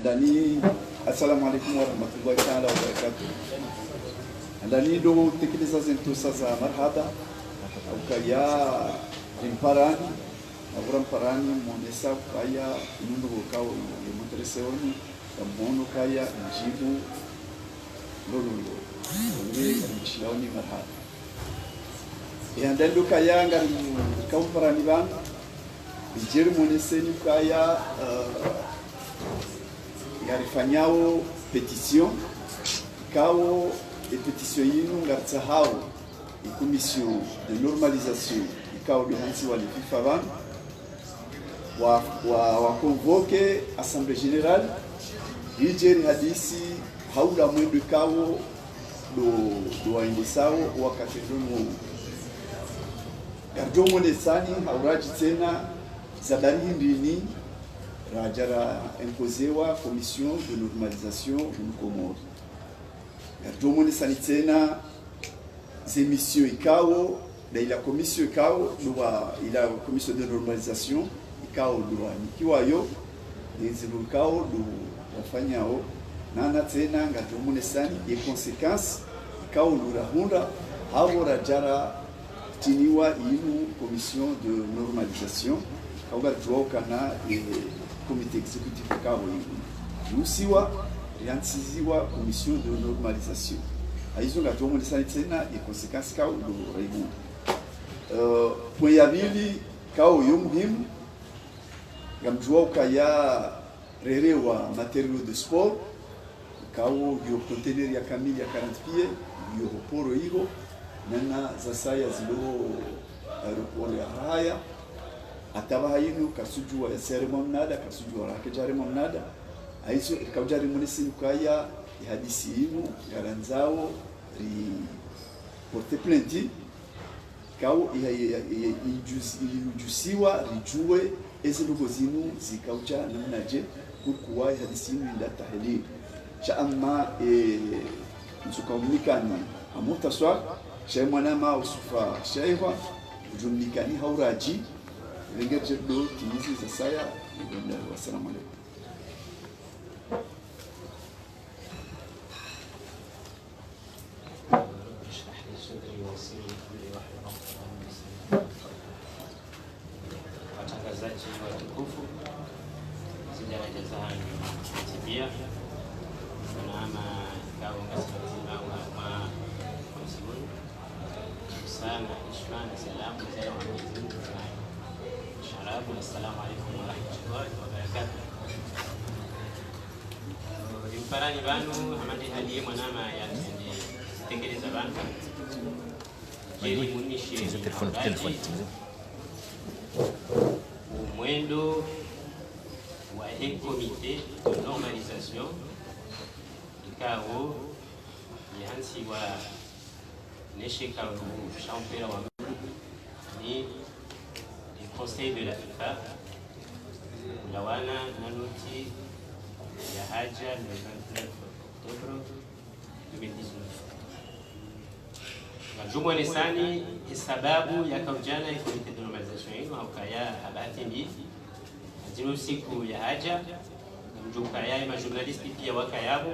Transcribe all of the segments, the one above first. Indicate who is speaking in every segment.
Speaker 1: andani assalamu alaikum warahmatullahi taala wabarakatuh. Andani do tekeleza zintu sasa marhaba ukaya imparani parani monesa kaya nundu ukao yemutreseoni kamono kaya njibu lolo ni mshilaoni marhaba ya ndendo kaya ngari parani bana bijeri moneseni kaya ngarifanyao petition kao e petition yinu ngartsahao e commission de normalisation ikao de hansi wali FIFA van wa convoque assemblée générale hijeri hadisi haula mwendo kao do waindisao wakati dono gardomo nesani hauraji tena zadari ndini rajara imposewa commission de normalisation du Comore. Gardomo nesani tena zemission ikao na ila commission ikao ila commission de normalisation ikao nikiwa yo nzilu ikao wafanyao nana tena gardomo nesani e conséquences ikao hunda hao rajara tiniwa inu commission de normalisation kaugar tuokana comité exécutif kao yusiwa riantsiziwa commission de normalisation aizo ngatomo lisani tena e conséquences kao do reibu point ya bili kao yo muhimu ngamjua ukaya rerewa matériaux de sport kao yo conteneur ya kamili ya 40 pieds yo poro higo nana zasaya zilo aeroport ya haya ataba yinu kasujua ya ceremony nada kasujua rake jaremon nada aiso kaujari munisi kaya hadisi yinu garanzao ri porte plainte kao ijusiwa rijue eze lugo zinu zikaucha nanaje kukuwa hadisi yinu inda tahlil sha amma nsukaumikani amutaswa shay mwanama usufa shaywa ujumnikani hauraji lengeje do timizi za saya ibanda wassalamu alaykum.
Speaker 2: Watangazaji watukufu, sijaeleza tibia naama kaunga sima wa msimu sana ishwana salamu za Mwenyezi Mungu sharabu. Assalamu alaykum wa rahmatullahi wa barakatuh. Imparani banu hamadi hadiye mwanama ya tekeleza banu jeri munishi telefoni mwendo wa comité de normalisation ikao yansi wa nesheka champion wa ni le conseil de la FIFA lawana nanoti ya haja le 29 octobre 2019 Najumwa nisani sababu ya kaujana ya comité de normalisation yenu haukaya habati mbi zinu siku ya haja mjukaya majournalisti pia wakayabo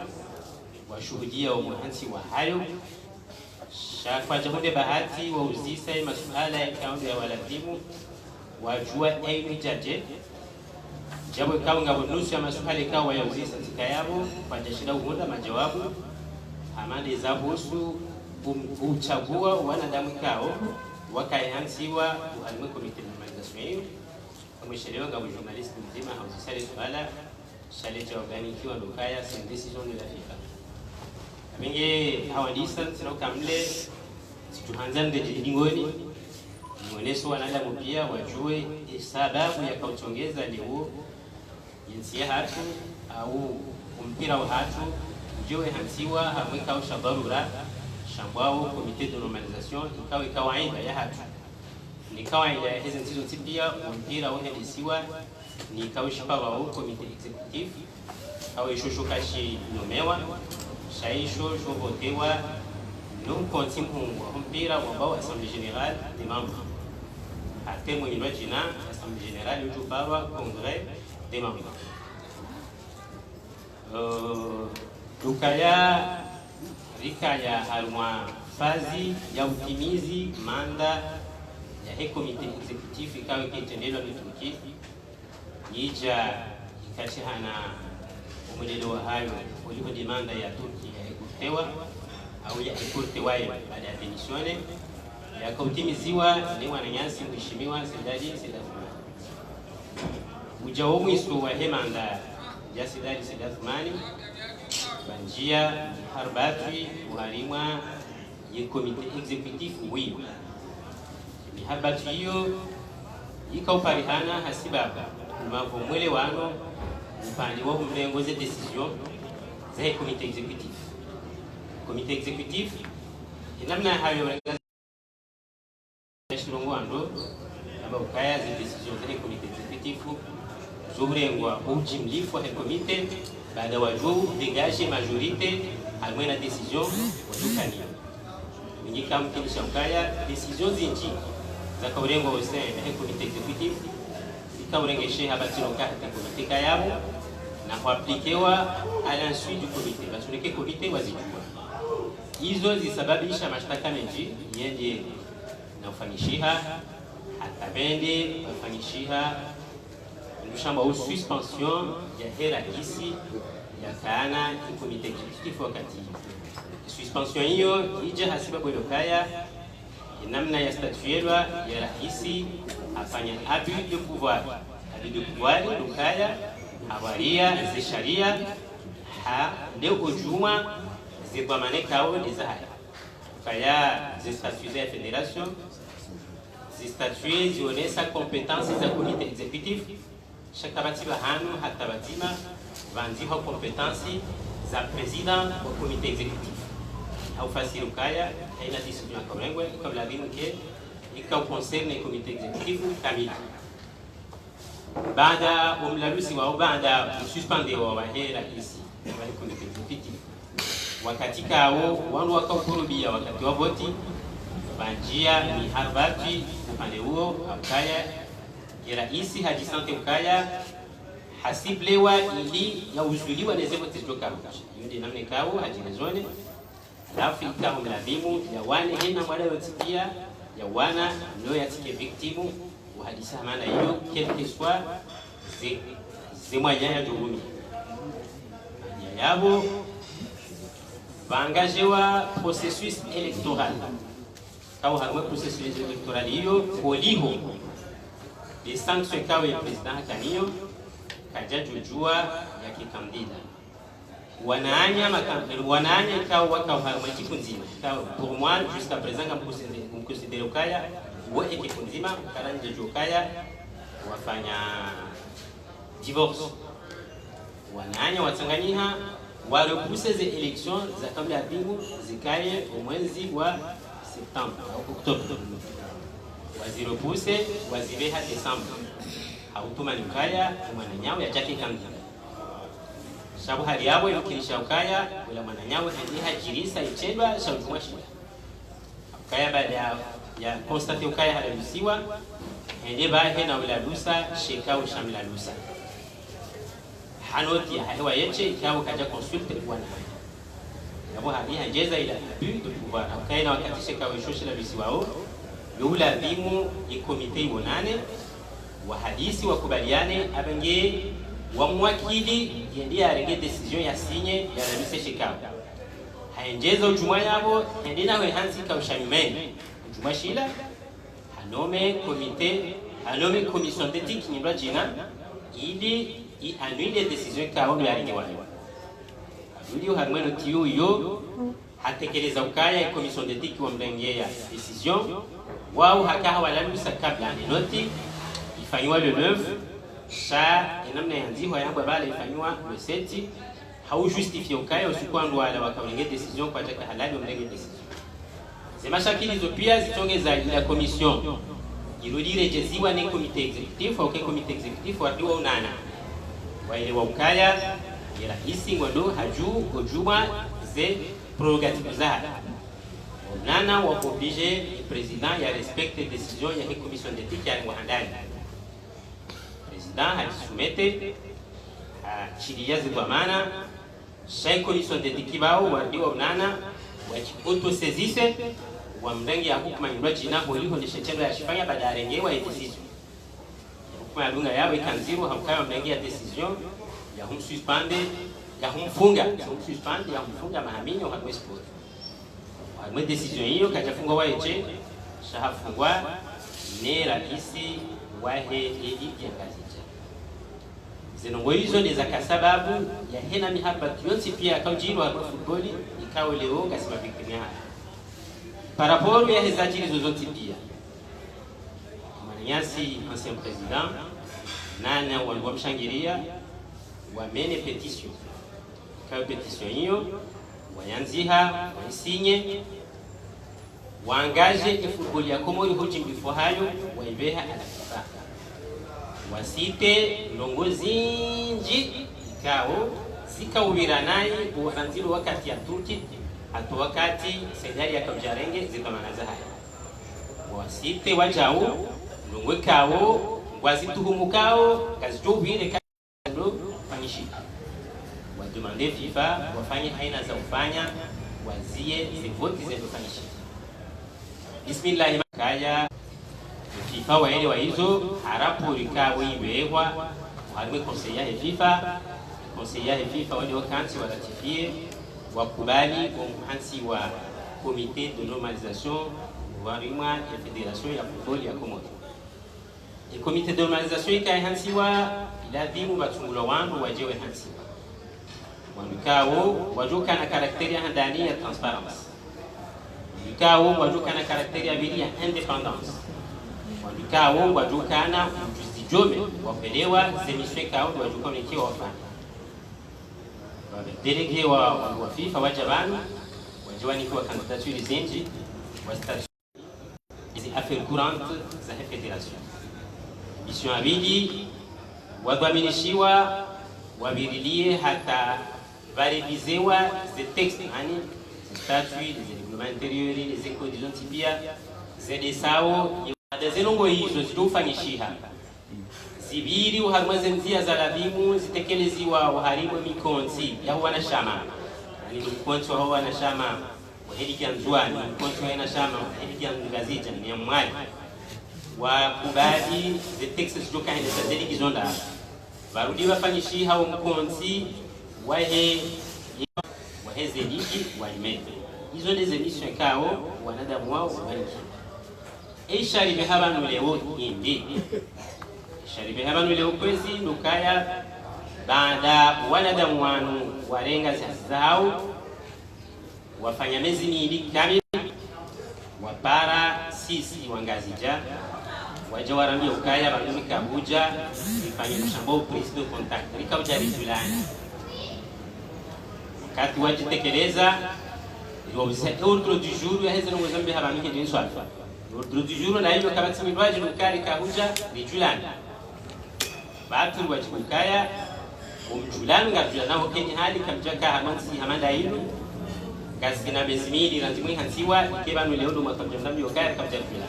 Speaker 2: washuhudia umuhansi wa hayo shakwa jamunde bahati wa uzisa masuala ya kaunti ya walazimu wajua aini jaje jabo kawa ngabo nusu ya masuala kawa ya uzisa tikayabo kwa jashida uhunda majawabu amande zabusu uchagua wanadamu kao wakayansiwa uhalime komite de normalisation umeshelewa ngabo journalist mzima hauzisale suala shale jawaganikiwa ndokaya sin decision de la FIFA mingi hawadisa sino kamle situhanzande jingoni mwoneso wanadamu pia wajue sababu ya kauchongeza leo jinsia hatu au mpira wa hatu ujue hansiwa hamweka usha dharura shambao komite de normalisation ikawa kawaida ya hatu ni kawaida ya hizi nzizo tipia mpira uhelisiwa ni kawishipa wao komite executive au ishushukashi nomewa shaisho shobotewa num konti mhungu mpira wabao assemblée générale des membres ate mwenye jina assemblée générale ujubarwa congrès des membres ukaya rikaya harumwa fazi ya utimizi manda ya komite executive ikawa ikitendelwa mituki nija ikashihana umwelelo wa hayo uliko demanda ya Turki ya ekutewa au ya ekurtewa baada ya demisione yakautimiziwa ni wananyasi mheshimiwa Sedadi Sedathumani ujao mwisu wa hemanda ya Sedadi Sedathumani banjia harbati uharimwa ye komite executive wiyo miharbati hiyo ikauparihana hasibaba mwavu mwele wano upande wa mlengoze decision za komite executive. Komite executive inamna hayo shilongo ando aba ukaya za decision za komite executive zobrengwa ujimlifu wa komite baada waju dégage majorité almena decision wajukania mingi kama kilisha ukaya decision zinji za kaurengo wose ya komite executive ikaurengeshé habati lokati komite kayabo na kuaplikewa à l'insuite du comité basuneke komite wazijua hizo zisababisha mashtaka mengi yende na ufanyishiha atabende ufanyishiha mshamba au suspension ya hera isi ya kana komite executive wakati suspension hiyo ija hasiba kwa lokaya namna ya statuelwa ya rahisi afanya abus de pouvoir lokaya awaria ze sharia ha leo ujuma zibamane kao desaya kaya ze statuts ya federation ze statuts zionesa competence za comité exécutif chaque batiba hano hata batima vanziho competence za president wa comité exécutif au fasiri ukaya haina decision ya Korengwe kabla bimuke ikao concerne comité exécutif kamili baada umlalusi wao baada suspende wa hera isi wa comité exécutif wakati kao wanu wakakurubia wakati wa voti banjia ni harbati upande huo ukaya hera isi hajisante ukaya hasiblewa ili ya uzuliwa na zebo tizoka yudi namne kao hajinezone alafu ikawa mlazimu ya wane hena mwada yotipia ya wana no yatike victimu uhadisa maana hiyo quelque soit zimwanya ya durumi yabo bangajewa processus électoral kawa harumwe processus électoral hiyo koliho les sanctions kawa ya president kaniyo kajajujua ya kikandida wanaanya ikawa wakaharumwe kikunzima pour moi jusqu'à présent comme considéré ukaya wa ekikunzima karanje jukaya wafanya divorce wananya watanganyiha walepuse ze election za kabla ya bingu zikaye mwezi wa Septembre au Octobre waziropuse wazibeha Desembre hautuma nikaya mwananyawe ya jake kandida sababu hali yabo ikilisha ukaya wala mwananyawe hadiha jirisa ichedwa shautumwa shida ukaya baada ya constate ukaya halalusiwa ende bahe na wala lusa shekao shamila lusa hanoti ya hewa yeche ikawa kaja consulte bwana yabo hadi hajeza ila but de pouvoir ukaya na wakati shekao shoshi la lusiwao yula bimu ikomite ibonane wa hadisi wakubaliane abenge wa mwakili yende arenge decision ya sinye ya laluse shekao haenjeza ujumwa yabo ende nawe hansi kaushamimene ujumwa shila hanome comité hanome commission d'éthique nyimba jina ili annule les décisions kao ya arenge wao ndio harmeno tiyo yo hatekeleza ukaya commission d'éthique wa mlenge ya decision wao hakaha walalusa kabla noti ifanywa le 9 sa enamna yanziho yangu bala ifanywa le 7 hau justifie ukaya usikwando wala wakalenge decision kwa taka halali mlenge decision zema shakili zo pia zitongeza ila commission irudire jeziwa ni comité exécutif au comité exécutif wadiwa unana waile wa ukaya ila hisi ngondo haju ojuma ze prérogatives za nana wa oblige président ya respecte décision ya commission d'éthique ya muhandani président hajisumete chiria zibwamana chaque commission d'équipement wardio unana autosaisisse wa mrengi ya hukuma nyumba jina holiho ni shetendo ya shifanya baada ya rengewa ya decision hukuma ya dunga yao ikanziru hamkayo mrengi ya decision ya suspende ya humfunga suspende ya humfunga mahamini wa hadwe sport wa decision hiyo kajafungwa waeche shahafungwa ne rahisi wahe eli ya kazija zinongo hizo ni za kasababu ya hena mihaba yonsi pia kaujiro wa futboli ikawa leo ngasima vikimia par rapport ya hezajiri zozote pia Maniasi ancien président nana walikuwa mshangiria wamene petition kwa petition hiyo wayanziha waisinye waangaje football ya Komori hoji mbifo hayo waibeha alakifa wasite longozi nji ikao zikawira naye uanzilo wakati ya Turki hata wakati serikali ya Kabujarenge zitamanaza haya wasite wajao longwe kao wazituhumukao kazijubire kando fanyishi wademande FIFA wafanye aina za ufanya wazie zivoti zinazofanyishi bismillah kaya FIFA waende wa hizo harapo likawe iwewa harime conseiller ya FIFA conseiller ya FIFA wale wakansi waratifie wakubali mhansi wa comité de normalisation warimwa ya fédération ya football ya Komoro le comité de normalisation ikahansiwa lazimu batungula wangu wajewe hansiwa wanukao wajuka na karakteri ya ndani ya transparence wanukao wajuka na karakteri ya bili ya independence wanukao wajuka na ujuzijome wapelewa zemiswe kao wajuka mkiwa wafanya délégué wa FIFA wajabani wajawani kwa candidature zenji wa statut des affaires courantes za fédération mission abili wadhaminishiwa wabirilie hata validizewa ze texte ani statut des règlements intérieurs les conditions tipia zedesao zenongo hizo zitofanyishiha zibiri uharmaze nzia za labimu zitekelezwa uharimu mikonzi ya wanashama yani mkonzi wa wanashama wahidi kianzwani mkonzi wa wanashama wahidi kiangazija ni mwali wa kubadi the texts zitoka hende za zeli kizonda barudi wafanyishi hao mkonzi wahe zeliki waimete hizo ndizo mission kao wanadamu wao wabariki ishari behaba leo indi sharibe habanu leo kwezi nukaya baada wanadamu wanu warenga zao wafanya mezi miili kamili wapara sisi wangazija waje warambia ukaya bandumi Kabuja ifanye mshambo prise de contact rikauja rizulani wakati wajitekeleza ordre du jour ya hezeno mozambi habanu hedi nswalfa ordre du jour na hiyo kabati mibaji nukari Kabuja rizulani batu wajibukaya umjulani ngabjulana hokeni hali kamjaka hamansi hamanda hilo gasina bezimili ranzimwi hansiwa ikebanu leo ndo makamjamdami yokaya kamjafila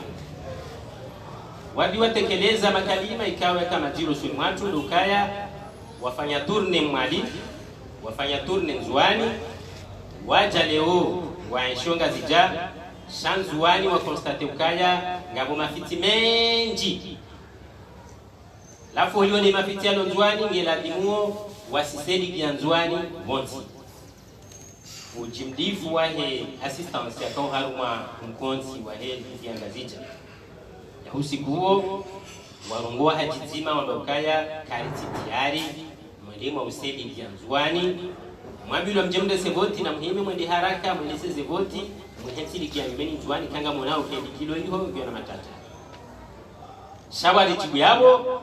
Speaker 2: wadi watekeleza makalima ikawa kama jiro sulmatu lukaya wafanya turne mwali wafanya turne nzuani waja leo waenshonga zija shanzuani wa konstate ukaya ngabo mafiti menji lafu hiyo ni mafitiano nzuani ngeladimuo wasisedi kianzuani bonti ujimdifu wahe assistance yakao haruma mkonzi wahe kiangazija ya usiku huo warongoa hajizima wabakaya kariti tiyari mwalimu wa usedi kianzuani mwabilo mjemde sevoti na muhimu mwende haraka mweleze sevoti mwenhensili kiangimeni nzuani kanga mwanao kedi kilo hiyo hiyo na matata shawari chibu yabo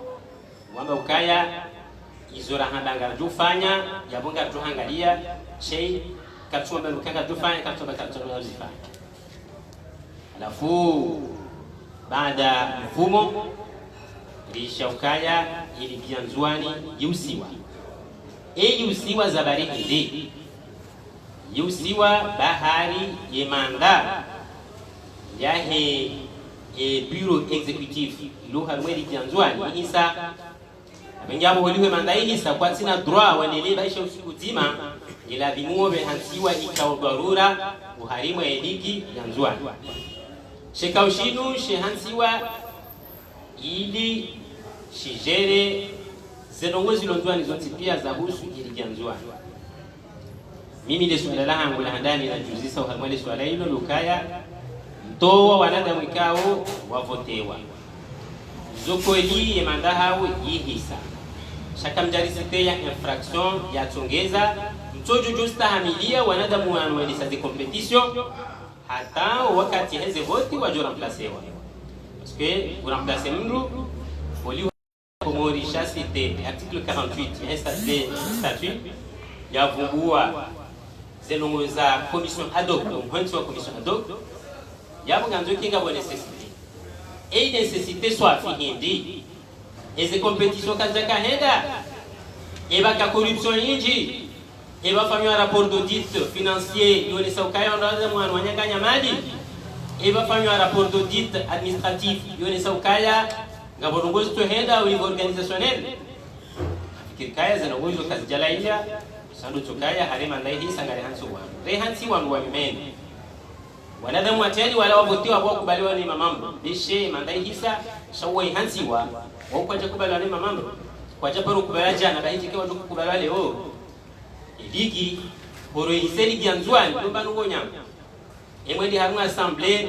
Speaker 2: wamba ukaya izora handanga dufanya yabonga tuhangalia chei katsomba lukanga dufanya katsomba zifanya alafu baada mfumo lisha ukaya ili kianzuani yusiwa yusiwa zabari ndi yusiwa bahari yemanda yahe bureau exécutif lo harweli kianzuani isa wengiabo waliwe mandai sa kwa sina droit wanele baisha usiku zima ila vimuobe hansiwa ikaodarura uharimu ediki yanzwa sheka ushinu shehansiwa ili shijere zenongozi lonzwani zonti pia za husu ili yanzwa mimi le swala langu la handani na juzisa uharmale swala hilo lukaya toa wanadamu ikao wavotewa zoko eli yemanda hao yihisa shaka mjarisite ya infraction ya tongeza mtojo justa hamilia wanadamu wanawelisa zi competition hata wakati heze voti wajo remplacewa parce que vous remplacez mru foli komorisha cité article 48 statut ya vumbua zenongo za commission ad hoc mwanzo wa commission ad hoc ya mganzo kinga bo necessité et nécessité soit fihindi eze competition kazaka henda eba ka corruption inji eba fanywa rapport d'audit financier yone saukaya ndaza mwana wanyanganya mali eba fanywa rapport d'audit administratif yone saukaya ngabongozi to henda au organisationnel fikirkaya zanongozo kazijala inja sandu tukaya harema ndai hii sangare hansuwa rehansi wangu wa mimeni wanadamu wateni wala wavotiwa kwa kubaliwa ni mamambo bishe mandai hisa shawai hansiwa wao kwa kubaliwa ni mamambo kwa japaro kubaliwa jana bahiti kwa kubaliwa leo iligi horo iseli gianzwani ndomba ngonya emwendi haruma assemblée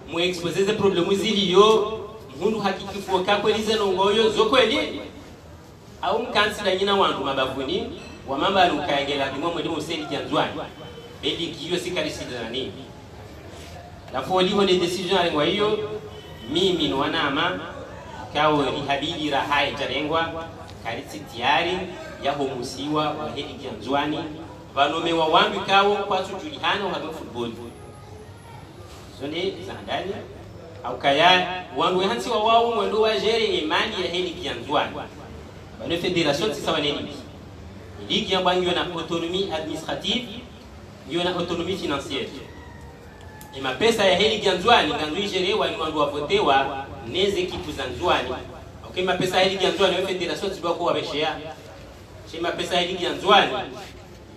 Speaker 2: mu exposer des problèmes ziliyo mundu hakiki fuoka kweli zenongoyo zokweli au mkansila nyina wangu mabavuni wa mamba alukayengela dimwa mwedi museli gianzwani beli kiyo sikarisida nani la folie des décisions alengwa hiyo mimi no wanama kao rihabili rahai jarengwa karitsi tiari ya homusiwa wa hedi kianzwani vanomewa wangu kao kwa tujulihana wa football zone zandani au kaya wangu hansi wa wao mwendo wa jere imani ya hedi kianzwani bano federation sawa nini ligi ya bangi na autonomie administrative yona autonomie financière ima pesa ya heli gianzwani ngandui jerewa ni wandu wavotewa neze kitu za nzwani okay ma pesa heli gianzwani wa federation tibako wabeshea shima pesa heli gianzwani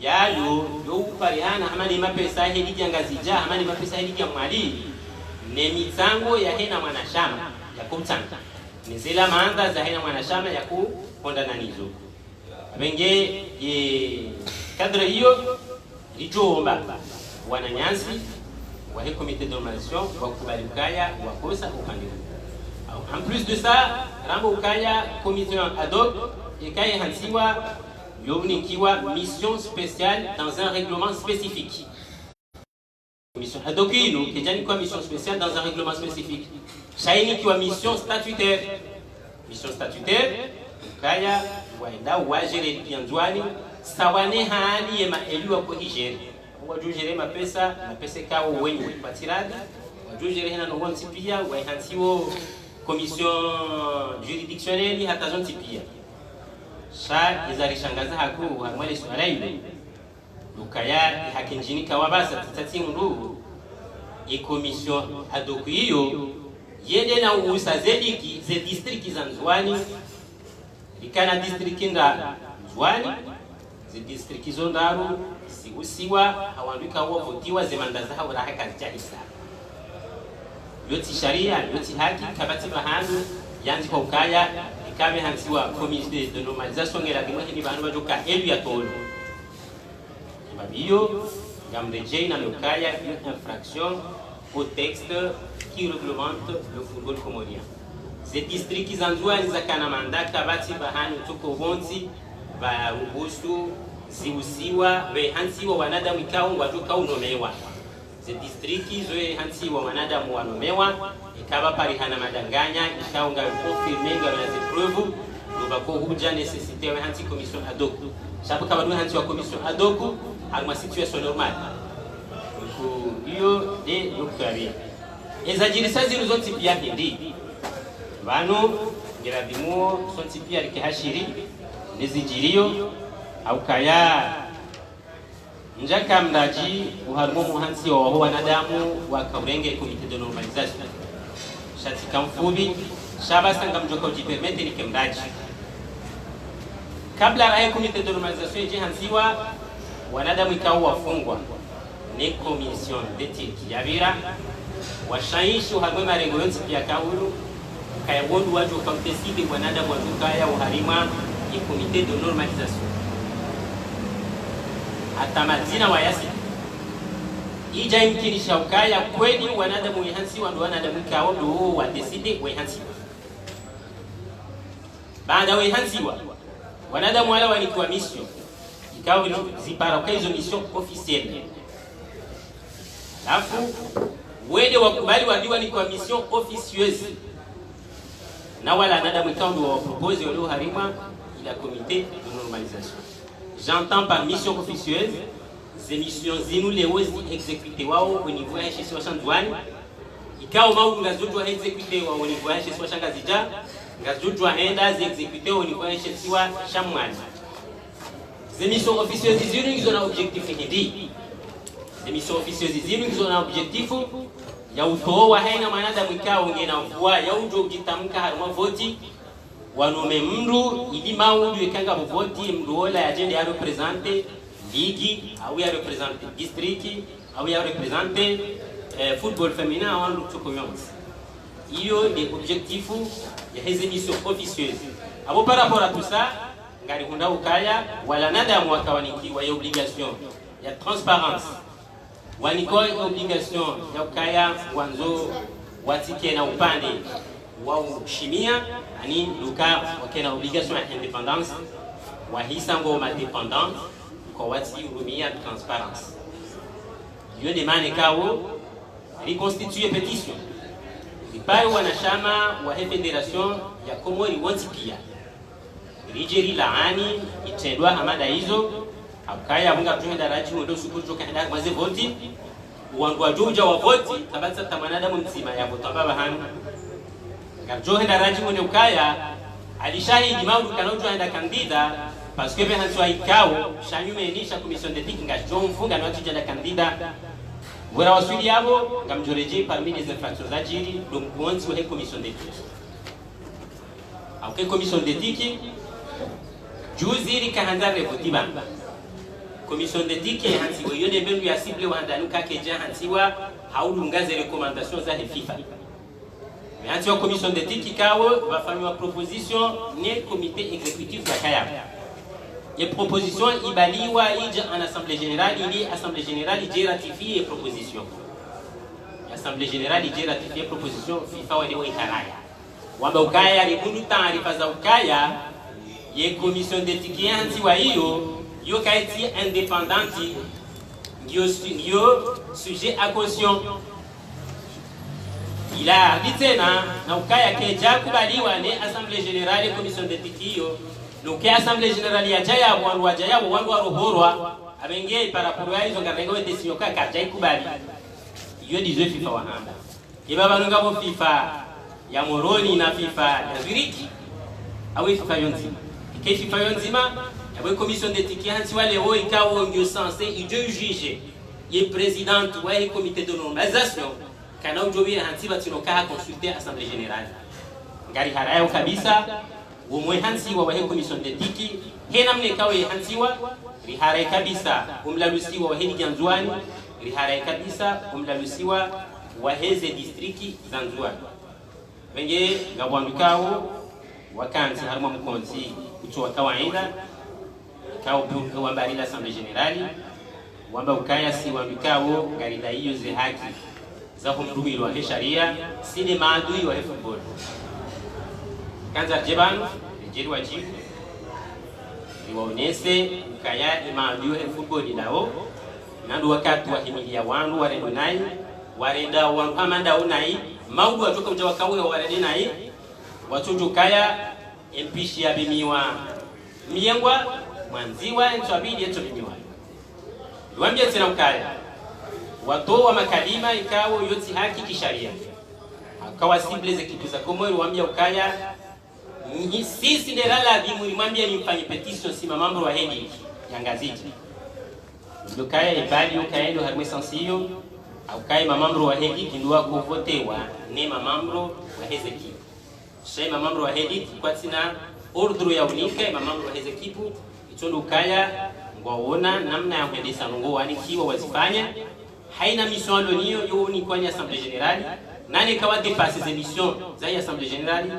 Speaker 2: yalo do parihana ama ni mapesa heli giangazija ama ni mapesa heli giamwali ne mitango ya hena mwanashama ya kumtanga nizela maanda za hena mwanashama ya kuponda nizo abenge kadra hiyo lijoomba wananyansi wa comité de normalisation wa kubali ukaya wa kosa upande. En plus de ça, rambo ukaya commission ad hoc ikaya hansiwa yobnikiwa mission spéciale dans un règlement spécifique. Mission ad hoc ino kijani kwa mission spéciale dans un règlement spécifique. Shaini kiwa mission statutaire. Mission statutaire ukaya waenda wajere kianzwani sawane hali ya maeliwa kwa hijeri. Wajujere mapesa kao wenye patirada wajujere hena no wanti pia wa hansiwo commission juridictionnelle hata zonti pia sha izarishangaza haku harmale swala ile lukaya hakinjini kawabasa tatatindu e commission ad hoc hiyo yende na usazediki ze district za Nzwani ikana district nda Nzwani ze district zondaru usiwa hawandika huo votiwa zemanda zao raha kazijahisa yoti sharia yoti haki kabati mahandu yanzi kwa ukaya ikabe hansiwa comité de normalisation ngela kimwe ni bantu bajoka elu ya tolo kibabiyo ngamreje na ukaya une infraction au texte qui réglemente le football comorien ces districts zanzwani za kana mandaka kabati bahanu tuko bonzi ba rubusu ziusiwa we hansiwa wanadamu ikao wajuka unomewa ze distriki zoe hansiwa wanadamu wanomewa ikaba parihana madanganya ikao nga confirmer nga na preuve lubako huja nécessité we hansi commission ad hoc sababu kama ndio hansiwa commission ad hoc alma situation normale ko hiyo de doktori ezajirisa zinu zote pia hindi bano ngerabimo sonti pia likihashiri nezijiriyo au kaya njaka mdaji uharimo muhansi wa wanadamu wa kaurenge comité de normalisation shati kamfubi shaba sanga mjoko jipermete ni kemdaji kabla ya komite de normalisation ijihanziwa wanadamu ikawa wafungwa ni commission d'éthique yabira washaisho hamwe marengo yonse pia kaulu kayabondu waju ukamtesidi wanadamu wajukaya uharima i komite de normalisation hata mazina wa yasi ija imkinisha ukaya kweli wanadamu wihansiwa ndo wanadamu ikawa ndo wadeside wihansiwa baada wihansiwa wanadamu wala walikuwa mission ikawa zipara kwa hizo mission officielle alafu wende wakubali wadiwa ni kwa mission officieuse na wala wanadamu ikawa ndo wapropose walio harima ila comité de normalisation. J'entends par mission officieuse ces missions zinu leo exécuter wao au niveau ya chez wa Shandwani ikawa mau ngazujwa exécuter wao au niveau ya chez wa Shangazija ngazujwa henda exécuter au niveau ya chez wa Shamwani. Ces missions officieuses zinu ils ont un objectif hidi. Ces missions officieuses zinu ils ont un objectif ya utoa haina manada mkao ngena mvua ya ujo ujitamka haruma voti wanome mndu ili maundu ikanga voti mndu ola ya jende ya represente ligi au ya represente district au ya represente football féminin au lutuko yonse iyo ni objectif ya hizi missions officieuses abo par rapport à tout ça ngari hunda ukaya wala nada mwaka wanikiwa ya obligation ya transparence waniko obligation ya ukaya wanzo watike na upande wa shimia ani luka wakena obligation ya indépendance wa hisango ma dépendance kwa wati urumia transparence hiyo ni maana kao reconstituer petition ipare wanachama wa federation ya Komori Wantipia rijeri laani itendwa hamada hizo akaya bunga tuenda raji ndo sukujo kaenda maze voti wangu wajuja wa voti tabatsa tamanada mzima ya votamba bahani garjo henda raji ndo ukaya alishahidi maundu kanaujwa henda kandida parce que ben hanso ikao shanyume enisha commission d'éthique ngajo mfunga na watu jenda kandida wera wasuli yabo ngamjoreje parmi les infractions ajiri donc once wa commission d'éthique au commission d'éthique juziri kahandare votiba commission d'éthique hansiwa yone belu ya cible wa ndanuka keja hansiwa haulungaze recommandations za FIFA mais hansiwa commission d'éthique kawo va famille proposition ne comité exécutif wa kaya et proposition ibaliwa ija en assemblée générale ili assemblée générale ije ratifier proposition assemblée générale ije ratifier proposition FIFA wa leo ikaraya wamba ukaya limundu taarifa za ukaya ye commission d'éthique hansiwa hiyo yo kaiti indépendante yo sujet à caution il a dit na ukaya keja kubaliwa ne assemblée générale commission d'éthique hiyo donc assemblée générale ya jaya wandu wa jaya wandu wa rohorwa abenge paraporo ya hizo ngarengo decision ka kaja ikubali iyo dizo FIFA wahanda ibaba ngabo FIFA ya Moroni na FIFA ya Zurich au FIFA yonzima ke FIFA yonzima la commission d'éthique hansi wale ho ikawo ndio censé ijo juge ye présidente wa comité de normalisation kana ujobira hansi batinoka consulter assemblée générale ngari harayo kabisa umwe hansi wa commission d'éthique hena mne kawe hansi wa riharai kabisa umlalusiwa wa hedi janzwani riharai kabisa umlalusiwa wa heze district zanzwani wenge ngabwandukao wakanzi haruma mkonzi kutoa kawaida kao buka wambari l'assemblée générale wamba ukaya si wambikao garida hiyo ze haki za kumrumiro wa sharia sine maadui wa football kanza jeban jeri wajibu niwaonese ukaya maadui wa football nao nando wakati wa himilia wangu warendo nai warenda wangu amanda unai maudu watoka mjawa kawe warende nai watuju kaya empishi ya bimiwa miengwa mwanziwa nswabili yetu bimiwa niwambia tena ukaya watoa makalima ikawo yoti haki kisharia akawa simple ze kitu za Komori wambia ukaya sisi derala bimu nimwambia nimfanye petition si mamambo wa hedi ya ngaziti ukaya ibali ukaya ndo harmwe sensiyo ukaya mamambo wa hedi kindua kuvotewa ne mamambo wa hezeki shema mambo wa hedi kwa tina ordre ya unika mamambo wa hizo kipu itondo kaya ngwaona namna ya kuendesha ngo wanikiwa wazifanya haina mission niyo yo ni kwa assemblée générale nani kawa dépasser ces missions za assemblée générale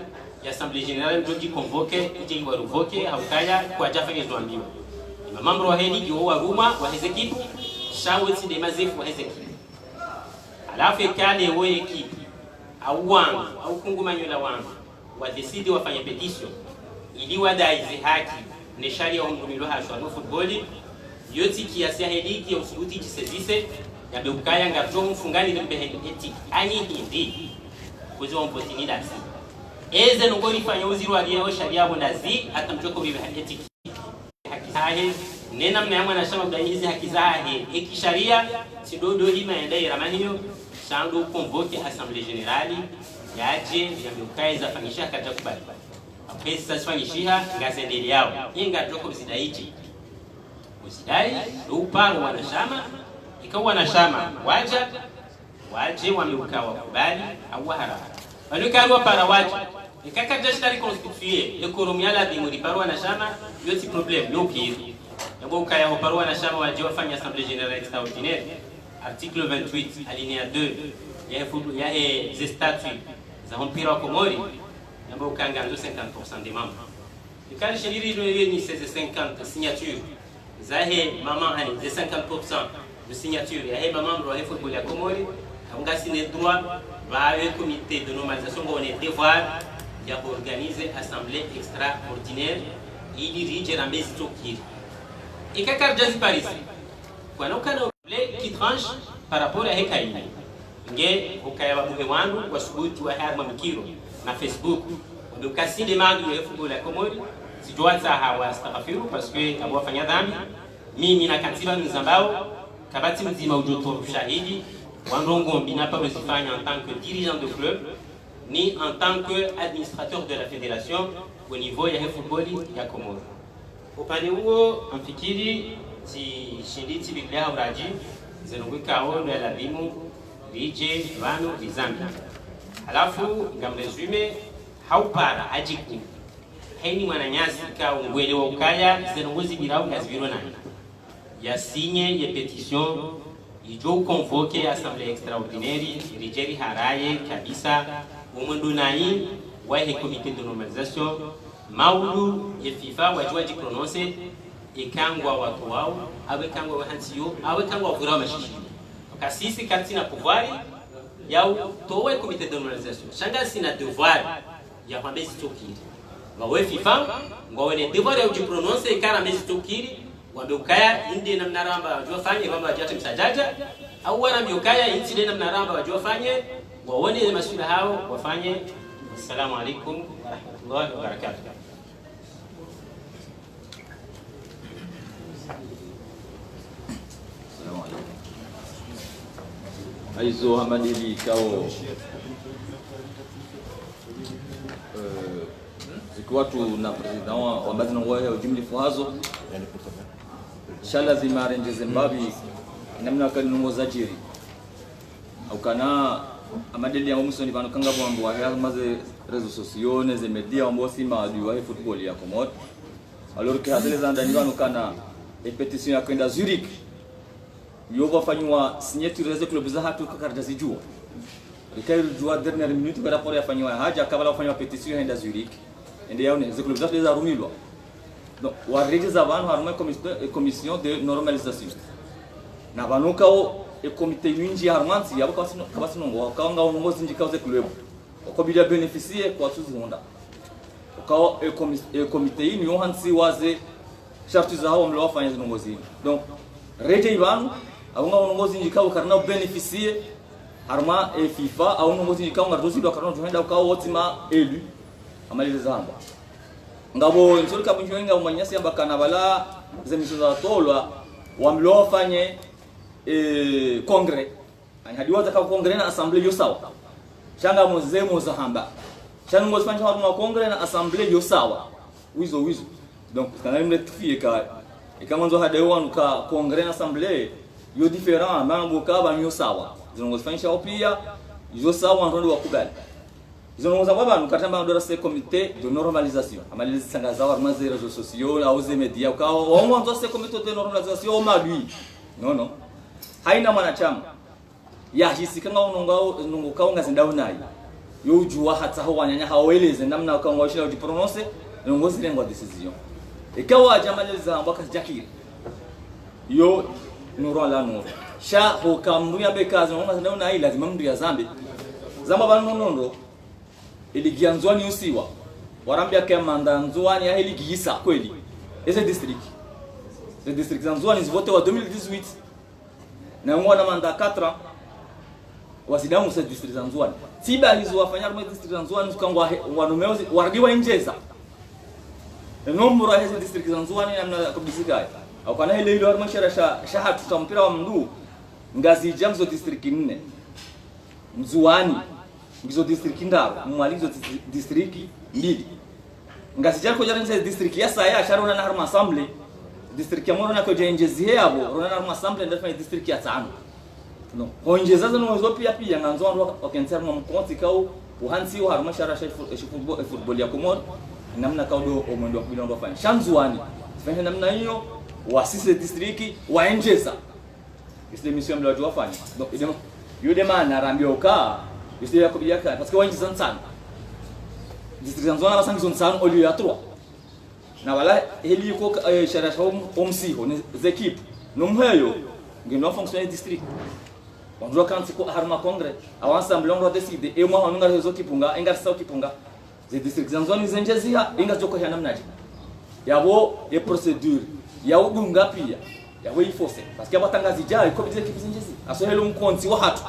Speaker 2: ya assemblée générale ndio convoquer ije waruvoke au kaya kwa jafanya zoambiwa mamambo wa hedi yo wa Roma wa hizo kipu shawiti de mazefu wa hizo kipu alafu kale wewe kipu au wangu au kungumanyola wangu wa decide wafanye petition ili wadaize haki ni sharia umrumilo hashwa no football yoti kiasi hediki ya usubuti jisezise ya beukaya ngato mfungani lembe eti ani hindi kuzi ompotini dasi eze ngori fanya uziro aliyo sharia bondazi atamjoko bibi eti haki sahi nena mnayamwa na shamba bdaizi haki zahe ekisharia sidodo hima endai ramaniyo shandu convoque assemblée générale yaje ya beukaya zafanyisha kata kubali pesa sasifanyishiha ngazendeli yao inga joko msidaichi usidai uparo wanashama ikawa wanashama waje wameukawa kubali au haraka walikawa para waje ikaka jashari constituer ekonomia la bimuri paro wanashama yoti problem yo pire yabo ukaya paro wanashama waje wafanya assemblée générale extraordinaire article 28 alinéa 2 ya des statuts za mpira wa Komori yabo ukanga 50% des membres ikali shiriri ni 50 signatures zahe maman hani 50% de signature ya maman wa football ya Komori on a signé droit va le comité de normalisation on est devoir d'organiser assemblée extraordinaire et diriger la messe tokir et kakar jazi Paris kwa nokana qui tranche par rapport à hekaini nge ukaya babuhe wangu wasubuti wa harma mikiro na Facebook ndio kasi demande ya football ya Komori sijua hawa astaghfiru parce que abafanya dhambi mimi na katiba nzambao kabati mzima ujoto shahidi wandongo binapa usifanya en tant que dirigeant de club ni en tant que administrateur de la fédération au niveau ya football ya Komoro upande huo amfikiri si shinditi biblia uraji zenoweka ono la bimu rije vano vizambi alafu ngamresume haupara ajiku haini mwananyasi ka ungwele wa ukaya zenongozi birau ngazibiro nani ya signe ya petition ijo convoquer assemblée extraordinaire rijeri haraye kabisa umundu nai wa he comité de normalisation maulu ya FIFA wajua ji prononcer ikangwa watu wao awe kangwa wahansiyo awe kangwa vura mashishi kasisi katina pouvoir yao towe comité de normalisation shanga sina devoir ya kwambezi tokiri wawe FIFA ngwawe devoir ya uji prononcer ikara mezi tokiri wabeukaya inde na mnaramba wajua fanye baba wajate msajaja au wana miukaya inde na mnaramba wajua fanye waone masuala hao wafanye. Assalamu alaikum wa rahmatullahi wa barakatuh.
Speaker 3: Assalamu alaikum. Aizo hamadili kao watu na president wa baadhi na wao jumli fuhazo shala zimarenje Zimbabwe namna kanungoza jiri au kana amadeli ya umusoni bano kanga bwambo wa haya maze réseaux sociaux ne media ambo sima du wa football ya Komoro alors que hadele za ndani bano kana e petition ya kwenda Zurich yoba fanywa signature za club za hatu karatasi juu ikayo jua dernière minute kwa rapport ya fanywa haja kabla fanywa petition ya Zurich ende yaone ze club za za rumilwa donc warejeza abantu harimo commission de normalisation na banukao e comité yinji harmansi yabo kabasino ngo kanga ngo zinji kauze club ko bila bénéficier kwa tuzi honda ko e comité yini yo hansi waze sharti za hawo mlo wafanya zinongo zini donc reje ibanu abunga ngo zinji kawo karna bénéficier harma e FIFA au ngo zinji kawo ngarozi do karna joenda kawo wotima élu amali zamba ngabo nzuri kabunjwenga umanyasi ambakana bala zemizo za tolwa wamlo wafanye congrès hadi ka congrès na assemblée yo sawa shanga mozemo za hamba shanga ngosifanya haruma congrès na assemblée yo sawa wizo donc kana mletfie ka ikamanzo hada wanu ka congrès na assemblée yo différent mambo ka ba yo sawa zinongosifanya pia yo sawa ndio wakubali Ils ont nous avons carrément dans ce comité de normalisation. Amalise sangazawa armaze réseaux sociaux, auze media, au moins dans ce comité de normalisation au Mali. Non. Haina mwanachama. Ya hisi kanga unongao ngazinda unai. Yo jua hata ho wanyanya haweleze namna kanga washira ujiprononce nongozi lengo decision. Ikawa jamaliza ambaka jakiri. Yo nuro la nuro. Sha ho kamruya bekazi ngazinda unai lazima mndu ya zambi. Zamba banonondo iligianzwani usiwa warambia kama ndanzwani ya hili gisa kweli ese district le district zanzwani zivote wa 2018 na mwana manda 4 wasidamu se district zanzwani tiba hizo wafanya mu district zanzwani tukangwa wanumeo waragiwa injeza nomro ya hizo district zanzwani namna kubisika au kana ile ile warmashara shahatu tampira wa mndu ngazi jamzo district 4 mzuani ngizo district ndaro mwalizo district mbili ngasi jako jarenze district ya saya sharona na harma assembly district ya moro na ko jenjezi yabo rona na harma assembly ndio fanya district ya 5 no honjeza zo no pia nganzo ndo wakenser mu mkonti kao uhansi wa harma shara football ya komoro namna kao do omwendo wa kubina ndo fanya shanzuani fanya namna hiyo wasise district waenjeza ile mission mlo wafanya donc yule maana arambio ka Yule yakobiya ka parce que wanji zansan. District zanzona basangi zonsan au lieu ya 3. Na wala heli ko shara omsiho ni zekip. Nomheyo ngino fonctionner district. On doit quand ko harma congrès, avant ensemble on doit décider et moi on nga rezo kipunga, enga sa kipunga. Les districts zanzona zenjezia enga joko ya namnaji. Yabo e procédure. Yawo bunga pia. Yawo ifose parce que abatangazi jari ko bize kizinjezi. Aso helo mkonti wa hatu.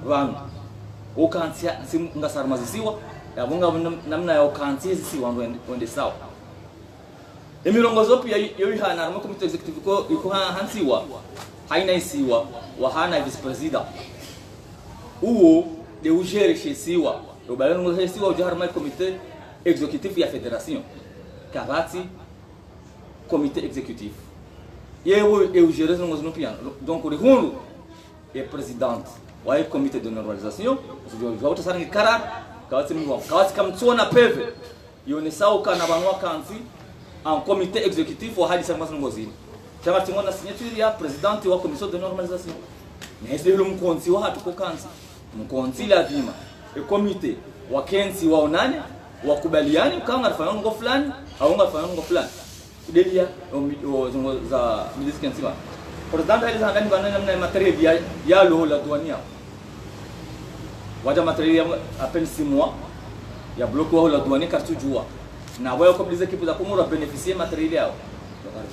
Speaker 3: Vangu ukantia ngasarmazisiwa yabunga namna ya ukantia zisiwa wende sawa emirongozo pia yohana mu committee executive ko iko hansiwa haina isiwa wa hana vice president uo de ugere shesiwa obalano ngesiwa ujahar mai committee executive ya federation kabati committee executive yewo ugere ngozno pia donc le hunu e president wa comité de normalisation vauta sarangi karar kawati mwa kawati kamtsona peve yone sauka na banwa kanzi en comité exécutif wa hadi sama ngozini chama tingona signature ya president wa commission de normalisation nese lo mkonzi wa hatu ko kanzi mkonzi lazima e comité wa kenzi wa onane wakubaliani kama ngafanya ngo fulani au ngafanya ngo fulani delia za milisi kenzi wa president hali zangani bana namna materiel ya lo la douania waja materiel appel 6 mois ya bloc wa la douane kartu jua na wao ko blize kipu za komoro beneficier materiel yao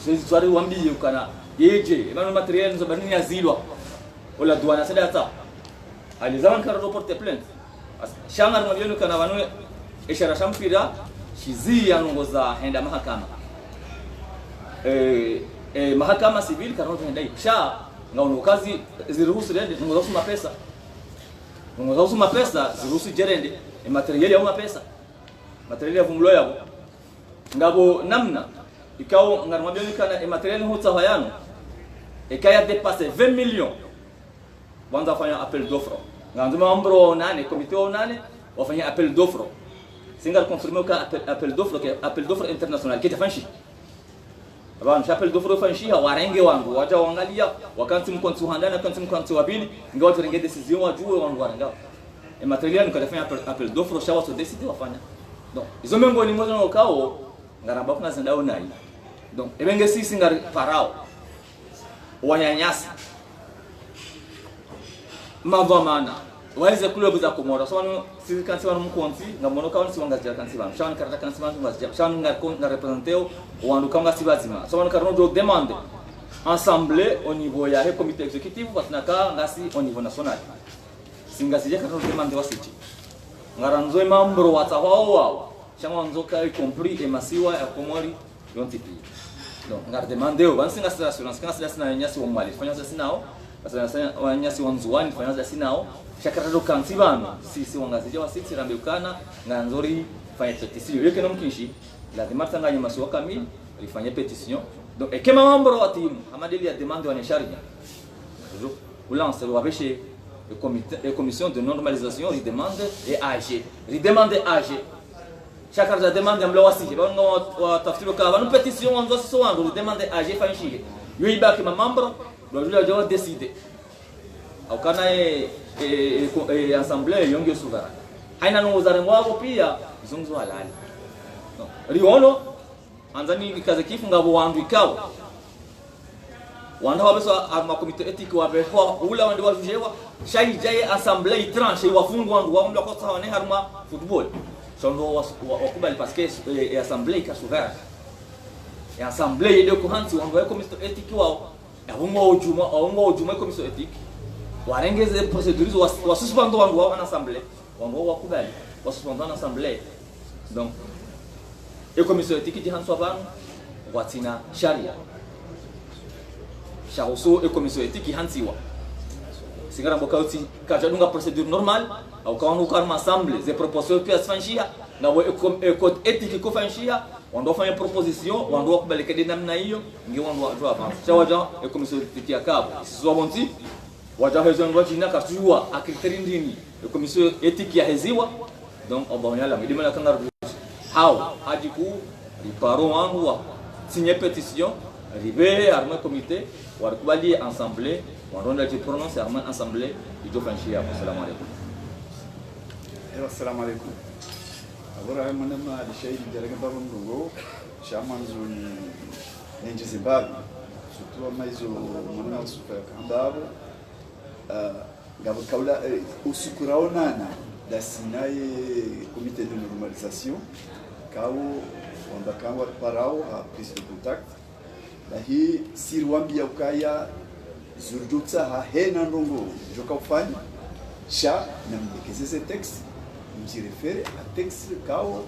Speaker 3: sisi swali wambie ukana yeje emano materiel nzo bani yazilwa wala douane sada ta alizaman karo porter plainte shangar malioni kana wanu ishara shampira shizi yanongoza henda mahakama mahakama civil karo henda sha ngaono kazi ziruhusu rende ngoza mapesa ngoza mapesa ziruhusu jerende materiel ya mapesa materiel ya vumlo yabo ngabo namna ikao ngarmabyo kana materiel hutsa hayano ikaya dépasser 20 millions wanda fanya appel d'offre nganzo membro nane comité nane wafanya appel d'offre singal confirmer ka appel d'offre ke appel d'offre international qui tafanshi Abana appel d'offre fanshi hawarenge wangu wacha waangalia wakati mkonzi handana wakati mkonzi wabili ngao turenge decision wajue wangu waranga materiel nikafanya appel d'offre shawa to decide wafanya donc izo mengo ni mozo ngokao ngaramba kuna zendao nai donc ebenge sisi ngari parao wanyanyasa mavamana waize kule buza komora so wanu sisi kansi wanu mkonzi ngamono kawan si wanga kansi wanu shawan karata kansi wanu ngazija shawan ngar representeo wandu kanga sibazima so wanu karno do demande assemblée au niveau ya comité exécutif watnaka ngasi au niveau national singasije karno demande wasiti ngaranzo membro watawao chanzo kai compris et masiwa ya komori yontipi donc ngar demande o bansinga assurance kansi sina nyasi wa mali fanya sinao sasa wanyasi wanzuani fanya sinao shakarato kansi bano sisi wangazije wasiti rambeukana nganzori fanya petition yeke no mkinshi lazima tanganya masuwa kamili ifanye petition donc ekema membro wa timu amadeli ya demande wa sharia toujours ulance wa beshe et commission de normalisation redemande et AG. Redemande AG. Chaque demande à m'lawasi. On tafsir ka une pétition on doit se rendre redemande AG fanchi. Yo ibaki ma membre doit décider. Au kana assemblée yonge souverain. Haina no uzaren wao pia izungzo halali. Riono anzani ikazekifu ngabo wandu ikawa. Wanda wabeso ama komite ethique wabeho ula wandi wajujewa shai jaye assemblée tranche wafungwa wandu wamla kwa sawa ne haruma football. Sondo wakubali parce que assemblée ka souverain. Et assemblée de kuhansi wandu wa komite ethique wao. Awungo ujuma komite ethique. Warengeze procédures wa suspendre wandu wa assemblée. Wandu wakubali wa suspendre en assemblée. Donc et commission éthique di hanso ban watina sharia sharoso et commission éthique hansiwa singara bokauti kajadunga procédure normale au kanu karma assemblée des propositions pièces fanchia na wo code éthique ko fanchia on doit faire une proposition on doit kubali kede namna hiyo ngi on doit avancer chawaja et commission éthique akabo sio bonti waja hezo ngojina katuwa akriteri ndini et commission éthique ya heziwa donc obonyala midimala kangaru how ajiku riparo wangu wa signer pétition ribe arme comité warkubali assemblée waronda ji prononcer arme assemblée ijo fanchia assalamu alaykum
Speaker 1: assalamu alaykum agora manama alishahidi daraga baba mdogo shaman zoni nenje Zimbabwe surtout maizo manama super kambabo ngabo kaula usukuraonana da sinaye comité de normalisation kao wanda kangwa parao a prise de contact la hi sirwambia ukaya zurdutsa ha hena ndongo joka ufanya sha na mdekezeze text mjirefere a text kao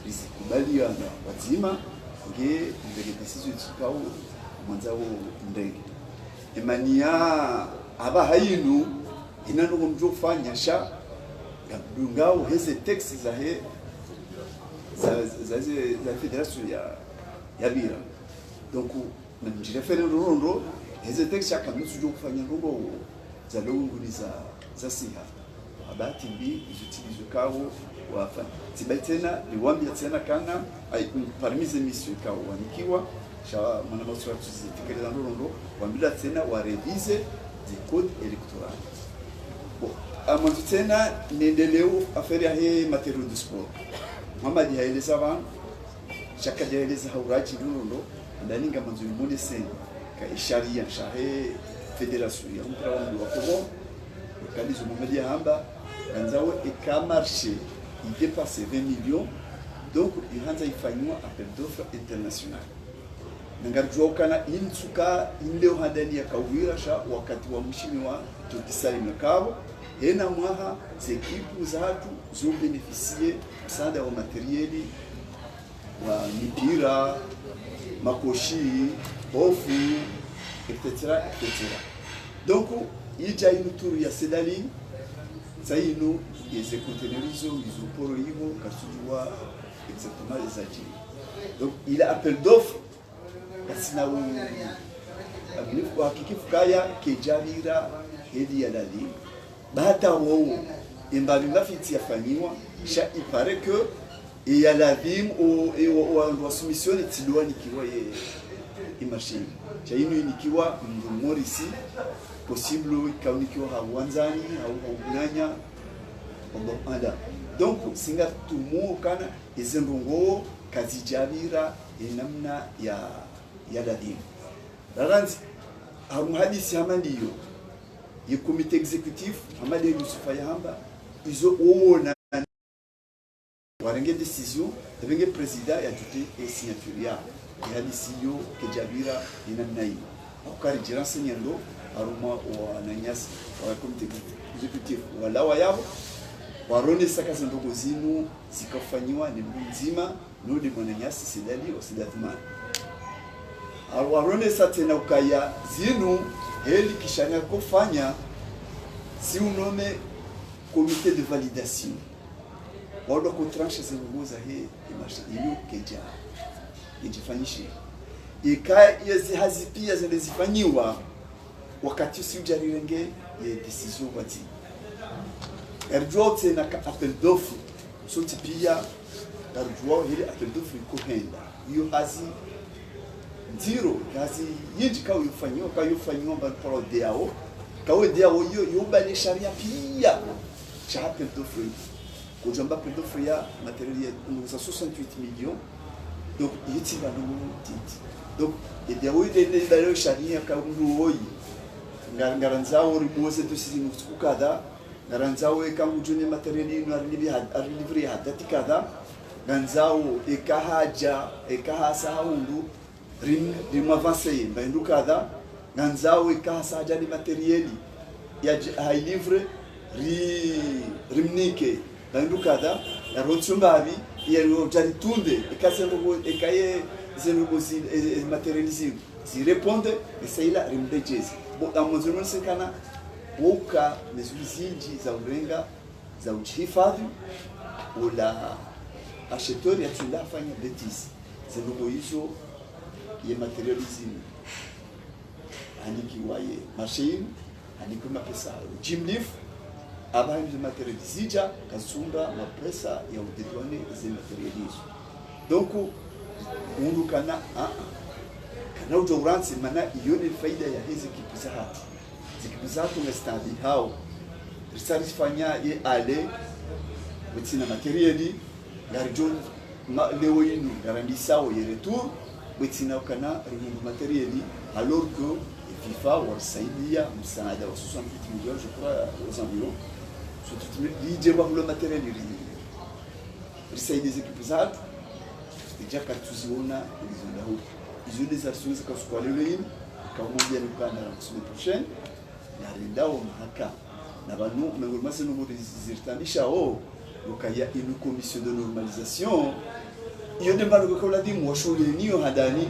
Speaker 1: risikubaliana wazima nge ndege decision kao mwanzao ndege emania aba hayinu ina ndongo mjofanya sha ngao heze text za he za fédération ya bira donc nanjira fere rondo heze tek chaka mutsujo kufanya rondo za longo za siha abati mbi izutilizo kawo wafa tibatena liwambia tena kana ay parmi les missions kawo wanikiwa sha mwana moswa tuzitikele rondo wambila tena wa revise des codes électoraux bon amantu tena nendeleo affaire ya he matériaux de sport mama dihaeleza abantu shaka dihaeleza hauraji rundo ndani nga manzo monde sen ka isharia shahe fédération ya mpira wa Kobo kalizo mumedi hamba nzawe ikamarché il dépasse 20 millions donc il hanza ifanywa appel d'offres international nangarjua kana insuka inleo handani ya kawira sha wakati wa mshimi wa tukisalimia kabo hena mwaha zekipu zatu zo beneficie msaada wa materieli wa mipira makoshi hofu etc etc donc ija inuturu ya sedali saino yeze contenerizo mizoporo hivo kasujua exactement les agis donc il a appel d'offre kasina u abinifu kwa kikifukaya kejarira hedi ya dali bata wao imbabi mafiti yafanyiwa sha ipare que il y a la vim au soumission tilwa nikiwa imashini cha inu nikiwa mrumorisi possible kaunikiwa hawanzani au kunanya ondo anda donc singa tumu kana izendongo kazijabira inamna ya dadim daranzi hamuhadisi hamandiyo le comité exécutif Hamade Youssoufa Yahamba ils ont warenge décision avec président et ajouté et signature ya décision que Jabira inamnaï akari jiransi nyando aruma wa nanyasi wa comité exécutif wala wayabo warone saka ndogo zinu zikafanywa ni mzima nodi mwananyasi sidali osidatman warone satena ukaya zinu heli kishanga kufanya si unome comité de validation wado kutranche zinguza hii imashini keja ijifanyishe ikai yezi hazipia zile zifanyiwa wakati si ujarirenge ya decision wati Erjua tena ka appel d'offre soti pia erjua ile appel d'offre ikuhenda hiyo hazi ndiro hazi yindi ka uyofanywa mbali kwa deao kawe deao hiyo yobane sharia pia cha appel d'offre kujamba appel d'offre ya matériel nous a 68 millions donc yiti ba no titi donc et deao ile d'ailleurs sharia ka nduoi ngaranzao rimuose tusisi mukukada ngaranzao ekamujune materiali no arlivri hadati kada ganzao ekahasa haundu rim avance mbandu kada ganzao ekahasa haja ni materiali ya hay livre rimnike mbandu kada ya rotsumbavi ya jaritunde ekasembo ekaye zenugozi materializi si répondre esaila rimdejezi amazoni sikana woka mezulizinji za urenga za uhifadhi wala acheteur ya tunafanya betisi zenugo hizo ya materialism aniki waye machine aniki mapesa jimlif abandi de materializija kasumba mapesa ya udedwane ze materializo donc mundu kana na ujoransi mana ione faida ya hizi kipu za hatu ngestandi hao risali fanya ye ale wetina materiali ngarijon leo inu garandisa o ye retour wetina kana rungu materiali alors que FIFA wasaidia msaada wa 68 millions je crois aux environs 68 millions l'idée wa le matériel risaidia hizi kipu za hatu déjà katuziona ilizonda huko ils ont des actions comme ce qu'on le dit quand on vient le plan la semaine prochaine ya rindao mahaka na banu mengolma se no zirtanisha lokaya une commission de normalisation iyo de banu ko la di mo shule niyo hadani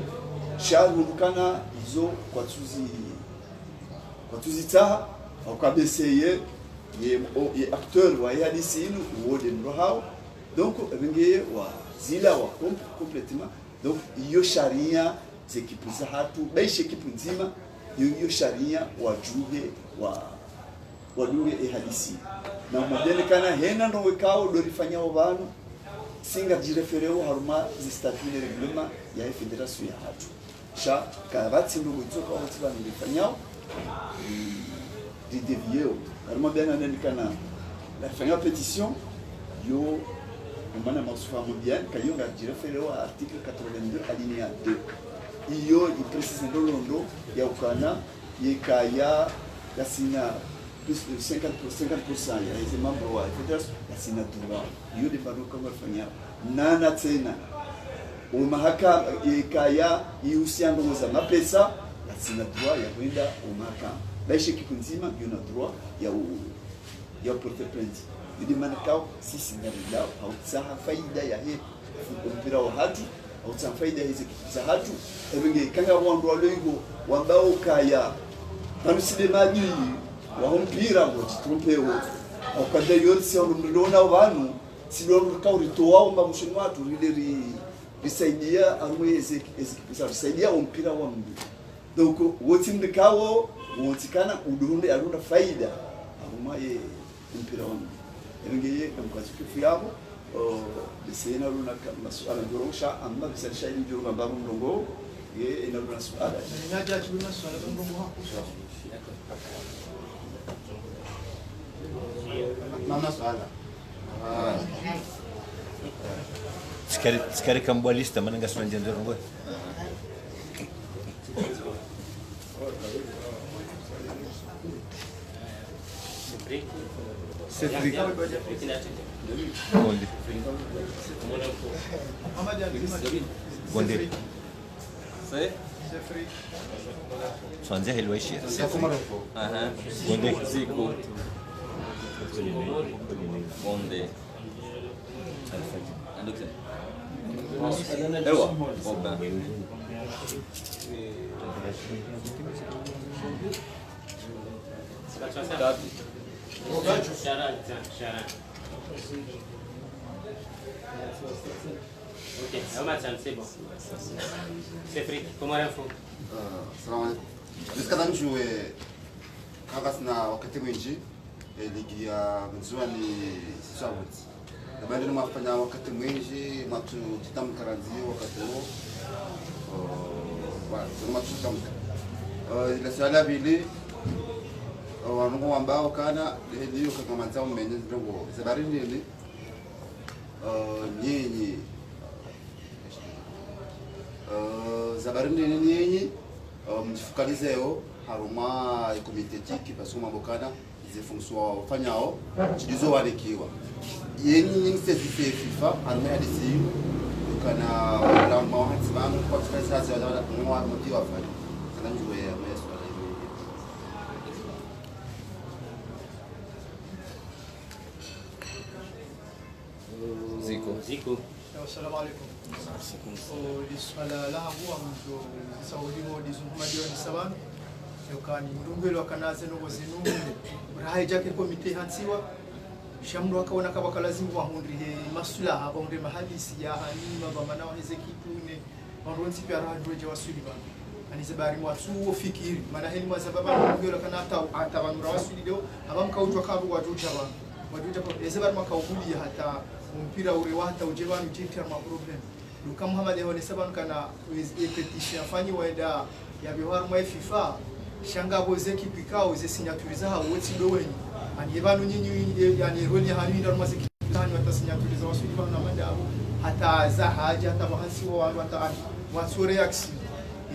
Speaker 1: sharu kana izo kwa tuzi ta au kabeseye ye acteur wa ya disinu wode nrohao donc ngeye wa zila wa complètement donc iyo sharia zekipu za hatu baishe kipu nzima iyo sharia wajuhe halisi na modele kana hena ndo wekao dorifanya wabanu singa jirefereo haruma zistatine reglement ya federation ya hatu sha karati ndo gutsoka watiba ndifanyao di devieo haruma bena ndikana la fanya pétition yo on a masufa mondial kayonga jirefereo article 82 alinéa 2 iyo iprecise ndolondo ya ukana yekaya yasina plus de 50% ya hizo mambo wa federation yasina tunga iyo de bado kama fanya nana tena umahaka yekaya ihusiano za mapesa yasina droit ya kwenda umahaka baishe kipunzima yuna droit ya porter plainte ili manakao sisi ndio au tsaha faida ya hii mpira wa hatu au tsaha faida hizi za hatu ebenge kanga wandu walengo wambao kaya pamuside madi wa mpira ngo trompeo au kada yorsi au mlona wanu sidoro kaurito wao mbamushini watu rideri risaidia amweze ezikipisa risaidia mpira wa mbi donc woti mdikawo wotikana udurunde arunda faida arumaye mpira wa mbi engeye kamkazikifu yabo bisena runa masuala jorosha amma bisalisha ili joroma babu ndongo ye ina runa suala nyaja chuna suala ndongo hapo mama suala
Speaker 4: sekali kambwa lista mana nggak sudah jangan gue Cedric Gonde
Speaker 3: Saya
Speaker 4: Cedric Sanjay Helwaishi
Speaker 3: Gonde Zico Gonde Andukse Ewa Oba Kati
Speaker 2: Sharan. Ok, c'est bon. C'est pris. Comment l'info?
Speaker 5: Salam alaikum. Jusqu'à dans jouer Kagasna wakati mwingi ligi ya mzwani Saudi. Na baada mafanya wakati mwingi matu kitamkaranzi wakati huo. Matu tamka. Ila sala bili wanungu ambao kana hiyo kama mazao mengi ndio zabari nini nyinyi zabari nini mfukalizeo haruma komite tiki basoma bokana ze fonction wafanyao chidizo walekiwa yenyi ngise FIFA haruma ya disi kana wala mawahati bangu kwa sasa wala mwa motiwa fanya kana njoo ya mweso
Speaker 2: Ziko.
Speaker 6: Assalamu alaikum. Swala langu ambapo saulimo dizungumza jioni sawa yokani ndumbelo akanaze no zinu rahaja ke komite hansiwa shamro akaona kama kalazimu wahundrie maslaha bonde mahalisi ya hanima bamana waheze kitune waronsi pia radroje wasuliba anizebari mwatsu fikiri maana heli mwazababa ndumbelo kana hata wanura wasulido abamkaujwa kabu wajuja wa wajuja kwa ezebari makaubuli hata mpira ule wata ujebanu jiti ama problem Luka Muhammad yone saban kana petition afanyi waenda ya biharu mwa FIFA shanga boze kipikao ze signature za hawo tsido wenyi ani ebanu nyinyi yani roni hani ndo mwa sikitani wata signature za wasuli bana mandabo hata za haja hata bahansi wa wandu hata watu reaction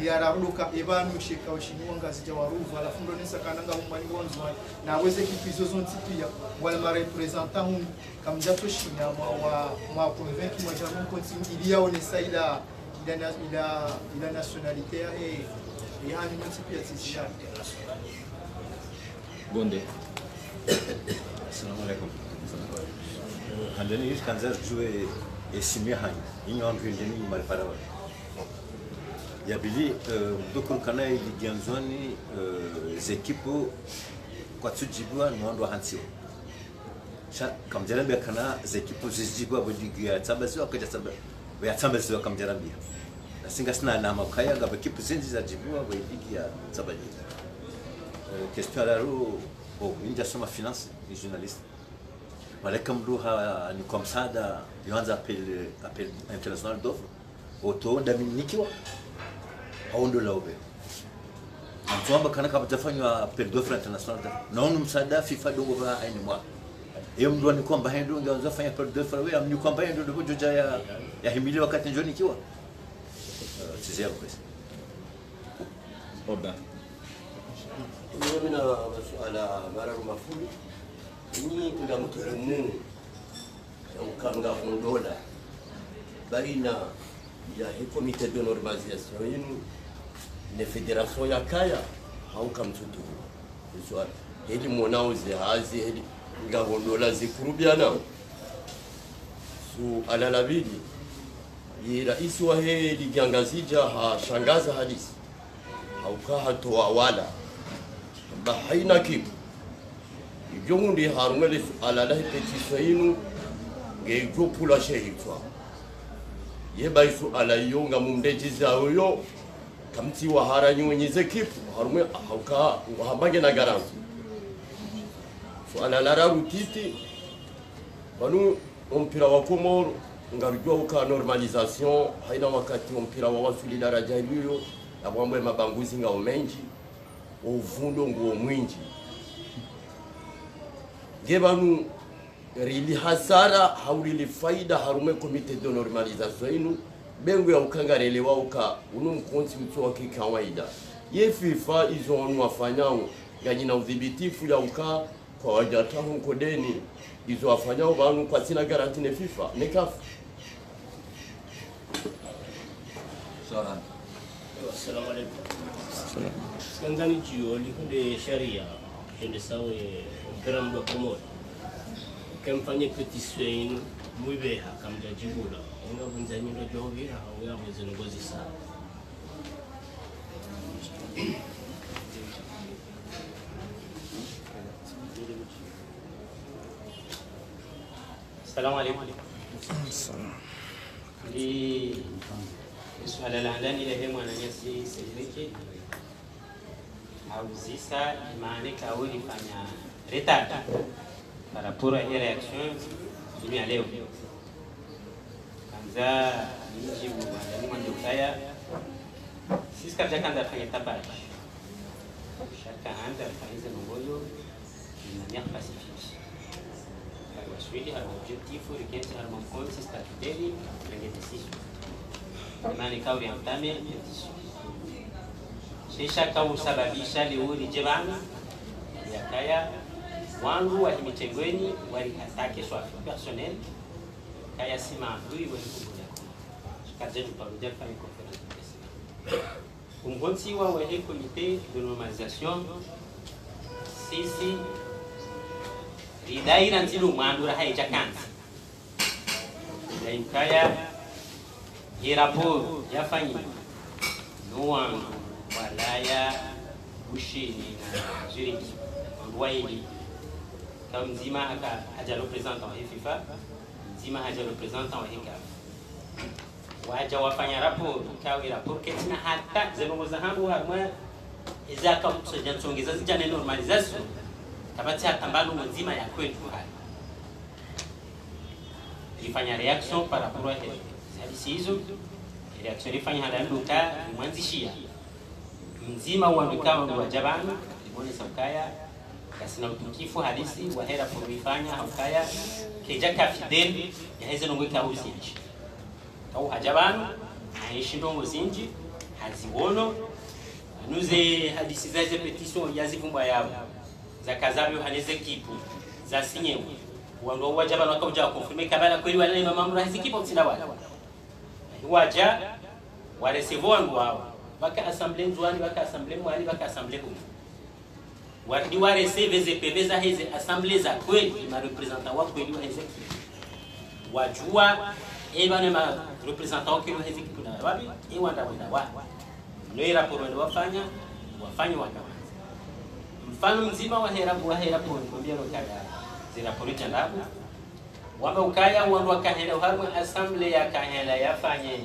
Speaker 6: ya raruka ebanu shika ushini wanga zijawaruvu alafu ndo nisa kananga umani wanzo na weze kipizo zonti pia wala ma representant kamjato shina mwa convaincre mwa jamu continue il y a on essaye la nationalité et yani nti pia tisha
Speaker 3: Bonde.
Speaker 4: Assalamu alaikum. Handani hizi kanza jue esimia hani. Inyo amri ndeni marifara wa. Ya bili dokun kana iligianzoni zekipo kwa tujibwa nondo hansio. Kamjarambia kana zekipo zizibwa bodigi ya tabaziwa kaja tabaziwa ya tabaziwa kamjarambia. Na singa sina alama kaya gaba kipu zinzi za jibwa bodigi ya tabaziwa. Question à la roue, inja soma finance ni journaliste. Wale kamduha ni kwa msaada yuanza appel international d'offre. Oto ndaminikiwa haundo laube. Mtuamba kana kama tafanywa appel d'offre international. Naona msaada FIFA dongo ba aini mwa. Hiyo mdu ni kwamba hendo ngeanza fanya appel d'offre wewe amni kwamba hendo ndio joja ya himili wakati njoni kiwa. Sisi hapo pesa.
Speaker 3: Oda.
Speaker 7: Mimi na masuala mara mafuli ni kuna mtu mumu ukanga fondola baina ya comité de normalisation yenu ne fédération ya kaya hauka mtutu swala hili mwanao zihazi hili ngabondola zikurubiana su alalabidi ni rais wa hili giangazija ha shangaza halisi hauka hatoa wala haina kitu ibyo ngundi harumele alala petition ngejo pula shehitwa yeba isu alayonga mumdejiza uyo kamti wa haranyunyize kipu harume hauka wahambange na garanti so alala rutiti banu mpira wa Komoro ngarujwa uka normalisation haina wakati mpira wa wasuli daraja hiyo abamwe mabanguzi ngao menji uvundo nguo mwingi gebanu rili hasara haurili faida harume komite de normalisation inu bengu ya ukangarele wauka unu mkonti mtu wa kikawaida ye FIFA izo wanu wafanyao ganyina udhibitifu ya uka kwa wajatahu mkodeni izo wafanyao banu kwa sina garanti ne FIFA ne kafu. Assalamu alaikum. Skandani jio likunde sharia kende sawe gram do Komoro kamfanye petition muibeha kamja jibula nga bunzanyi ndo jovira au ya mwezi ngozi sana.
Speaker 2: Assalamu alaikum. Di swala la ndani ile hema na nyasi Cedric hauzisa imani kauli fanya retard par rapport à une réaction ya leo. Kanza nijibu ndani mwanzo kaya sisi kabla kanda fanya tabaji. Chacun anda fanya nongoyo de manière pacifique. Waswidi har objectif urgente har mkonsi statutari ya decision. Imani kauli ya mtame decision. Shisha kau sababisha leo lijebana ya kaya wangu wa himitengweni walikatake swa personnel kaya sima lui walikubulia kaje tuparudia kwa conference de presse kumgonsi wa wa comité de normalisation sisi ridaira ntilu mwandura haija kanzi kaya rapport yafanyi nuwangu walaya ushini na zuriki ndwaili kama mzima haja representant wa FIFA mzima haja representant wa CAF waja wafanya rapport kawi rapport ketina hata zenongoza hangu harma izaka msojantongeza zijane normalisation tabati hatambalo mzima ya kwetu hali ifanya reaction par rapport à hadithi hizo reaction ifanya hadanduka mwanzishia mzima uanduka wa jabana limone saukaya kasina utukifu hadisi wa hera kuifanya haukaya keja ka fidel ya hizo nongweka uzinji au hajabana aishi ndongo zinji haziwono nuze hadisi za petition yazivumba yabo za kazabyo haneze kipu za sinyewe wando wajabana wakaja confirmer kabala kweli wale mambo hizi kipo tsina wale waja wale sevondo wao baka assemblée nzwani baka assemblée mwali baka assemblée huko wadi wale CVZPV za hizi assemblée za kweli ma representant wa kweli wa hizi wajua ebane ma representant wa kweli wa hizi kuna wapi wanda wa no rapport wao wafanya wakaanza mfano mzima wa hera por kwambia lokaya zira politi ndabu wamba ukaya wandu wakahela harma assemblée ya kahela yafanye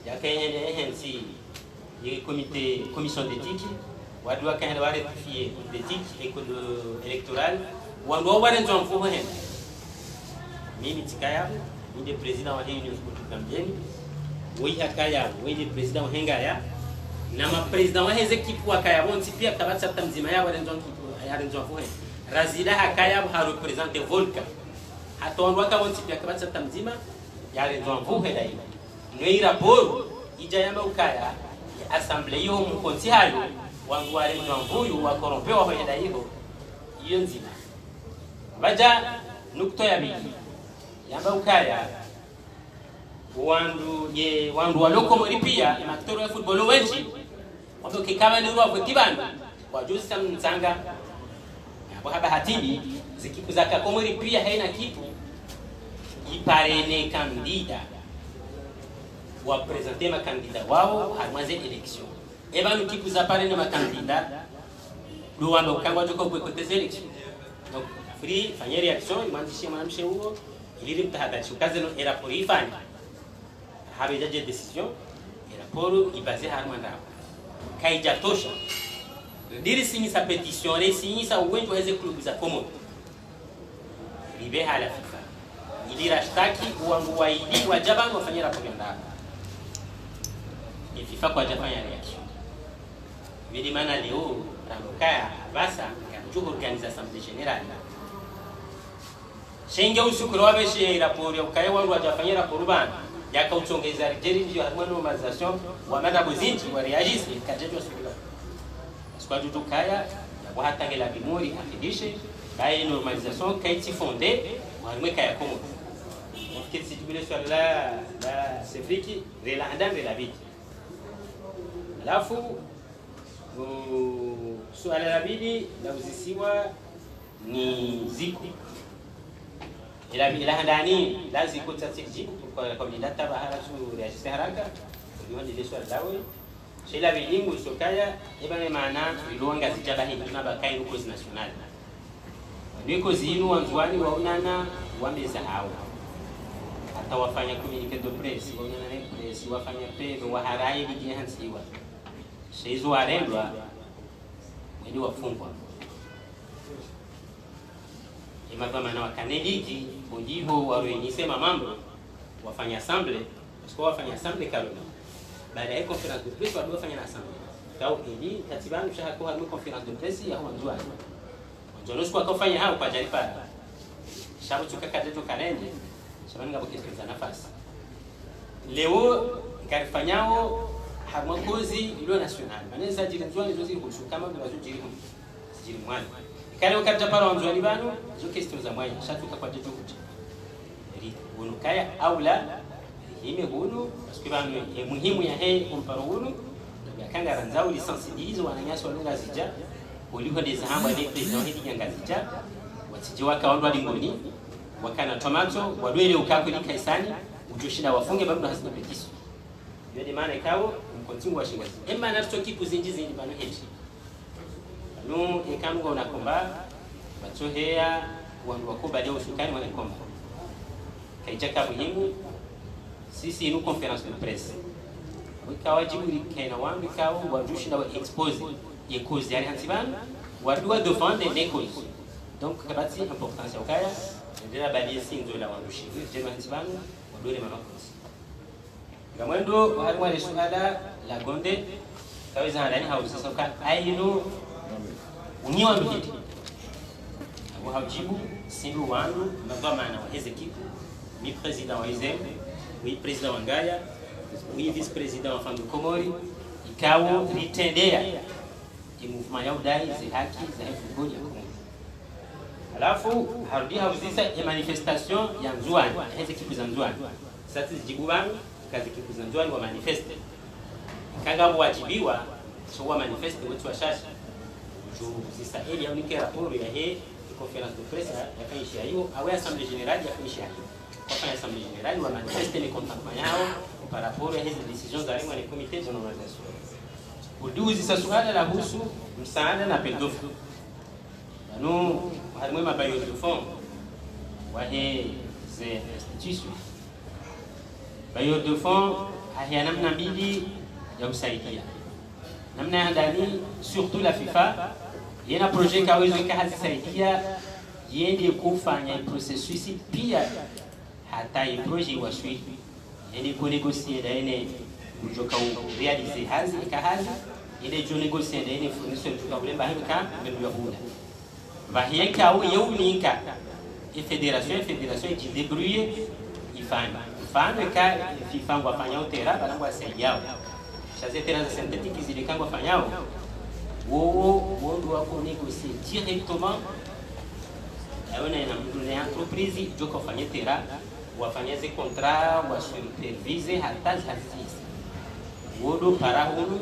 Speaker 2: yakayende ehensi ye commission d'éthique wadu wakahela wale rectifier d'éthique et électorale wandu wale ndio mfumo henda mimi tikaya ni president wa hii ni mkutambeni wewe hakaya wewe ni president wa hengaya na ma president wa hizo kipu wakaya bonti pia kabisa tamzima yao wale ndio mfumo razida hakaya ha represente volka atondwa ka bonti pia kabisa tamzima yale ndio mfumo henda no rapport ijayamba ukaya assemblée yo mkonti hayo wangu wale mvuyu wa korompewa hoenda hiyo nzima baja nukto ya biki yamba ukaya wandu waloko moripia maktoro ya football wengi wapo kikama ni ruwa kibanu wajuzi samzanga hapo haba hatini zikipu za kakomori pia haina kitu iparene kandida wa présenter ma candidat wao harmaze election eba nukipu za parene ma candidat do wando kangwa joko kwa kote election donc free fanya reaction mwanzishi mwanamshe huo ili mtahadharisho kazi no era por ifanya habe jaje decision era por ibase harmanda kaija tosha ndiri sinyi sa petition re sinyi sa uwenjo waweze klubu za komo libe hala FIFA ili rashtaki uwangu waidi wajaba wafanye rapport ndani FIFA kwa Japanya reaction vile maana leo ramkaya basa kanjo organisation générale shenge usukuru wabeshe rapport ukaya wangu wajafanya rapport bana yakauchongeza rijeri ndio harma normalisation wa madabo zinji wa reagisse kajeto sukuru kwa dudu kaya wa hatangela bimori afidishe baye normalisation kaiti fondé harma kaya komo mfikiri sijibile swala la sefriki rela andambe la biti alafu suala la bidi la uzisiwa ni ziko ila handani la ziko tsatsiji kwa milata bahara su reagisse haraka ndio ndio swala dawe shila bilingu sokaya ebane maana bilonga zijaba hii tuna bakai huko national niko zinu wanzwani waonana wameza hao hata wafanya communique de presse waonana presse wafanya pedo waharai bijihansiwa Seizo arendwa ni wafungwa imagama na wakaneliki ujiho waruenyisema mambo wafanya assemble sio wafanya assemble kalona baada ya conference de presse wadu wafanya assemble kao ili katibanu shaka kwa conference de presse ya wanjua wanjua sio kufanya hao kwa jarifa shabu tukakadeto kalende shabu ngabo kitu nafasi leo ngarifanyao harmokozi ilo national maneza jirinzwa hizo ziko kama ndio jiri mwana kale wakati pale wanzwani bano hizo question za mwanya shatuka kwa jeto kuti ri kaya au la hime hunu parce bano muhimu ya he komparo hunu yakanga ranzao lisensibilize wananyasa walunga zija uliko desahamba ile president hili nyangazija watije wakaondwa lingoni wakana tomato wadwele ukako ni kaisani ujoshinda wafunge bado hasina petiso yode maana ikawo mkontingu wa shingazi emma na stoki kuzinji zindi bano heti no ekango unakomba batohea wandu wakoba leo sukani wanakomba kaijaka muhimu sisi inu conference de presse wikawa jiburi kaina wandu kawo wajushinda wa expose ye cause yari hansibana wadu defendre les causes donc kabati importance yakaya ndira bali sinzo la wandu shi jema hansibana wadole mama cause gamwendo harimo le suala la gonde kaweza handani hausa soka aino unyiwa mhiti abo hajibu sindu wandu mabamana wa Ezekiel mi president wa Izem mi president wa Ngaya mi vice president wa Famdu Komori ikawo litendea i mouvement ya udai za haki za football ya Kongo alafu harudi hauzisa ya manifestation ya Nzwani Ezekiel za Nzwani sasa jibu wangu kazi kiku za Nzwani wa manifeste kanga wajibiwa so wa manifeste wetu wa shashi sisa ili aunike raporo ya hii conférence de presse ya kaisha hiyo au assemblée générale ya kaisha hiyo kwa assemblée générale wa manifeste le contentement yao par rapport à hizi décisions za rimwa ni comité de normalisation uduzi sasa suala la husu msaada na pedofu no harimwe mabayo de fond wa hizi institutions bayo de fond haya namna mbili ya usaidia namna ya ndani surtout la FIFA yana projet kawezo ikahazisaidia yende kufanya processus pia hata i projet wa suite yende ko négocier da ene kujoka réaliser hazi ikahazi ile jo négocier da ene fournisseur tuka ulemba hika mbele ya hula vahieka au yeuninka e fédération qui débrouiller ifanya ka FIFA wafanya utera banangwa saidiao chaze tera synthétique zile kangwa fanyao on doit négocier directement avec une entreprise qui fait terrain ou faire des contrats ou superviser hata hazisi wodo para hunu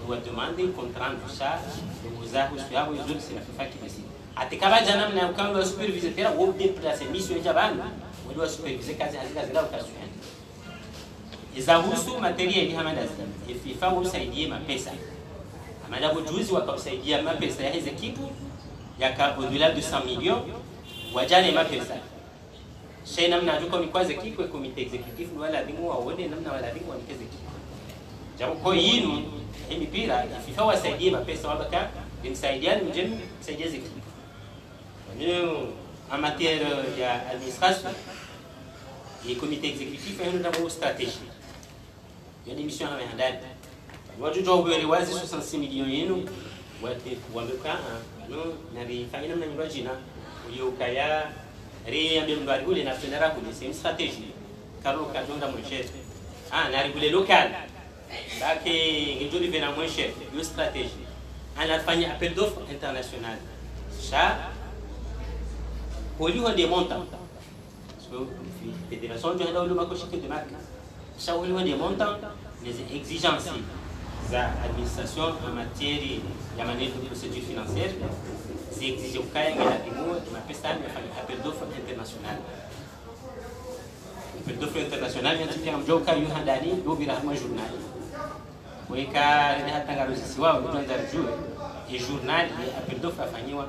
Speaker 2: doit demander contrat de charge de muzaa usiao hizo c'est la FIFA qui décide atikaba jana mna ukanga superviser terrain ou déplacer mission ya bana wodo superviser kazi hazika ukasua izahusu materiali hamada zile FIFA usaidie mapesa amadabu juzi wakamsaidia mapesa ya hizo kitu yaka au-delà de 100 millions wajane mapesa shay namna juko ni kwaze kitu comité exécutif wala dimu waone namna wala dimu wanikeze kitu japo kwa yinu hii mipira FIFA wasaidie mapesa wabaka imsaidiane mjeni saidia ziki ndio en matière ya administration et comité exécutif est une stratégie il y a des missions à handani wajua ubere wazi 66 milioni yenu wameka no na rifanya namna nyumba jina uyokaya riambia mbali ule na fenera kule c'est une stratégie karo kadonda mon chef na rigule local baki ngijuli vena mon chef une stratégie anafanya appel d'offres international ça au des montants so fédération du handa uluma koshike de marque ça au des montants les exigences za administration en matière ya maneno de procédure financière c'est exigé au cas ya timu mapesa yafanya appel d'offres international appel d'offres international yanatokea mjoka yu handani do birahma journal weka ile hata ngarusi wao ndio juu e journal ya appel d'offres afanywa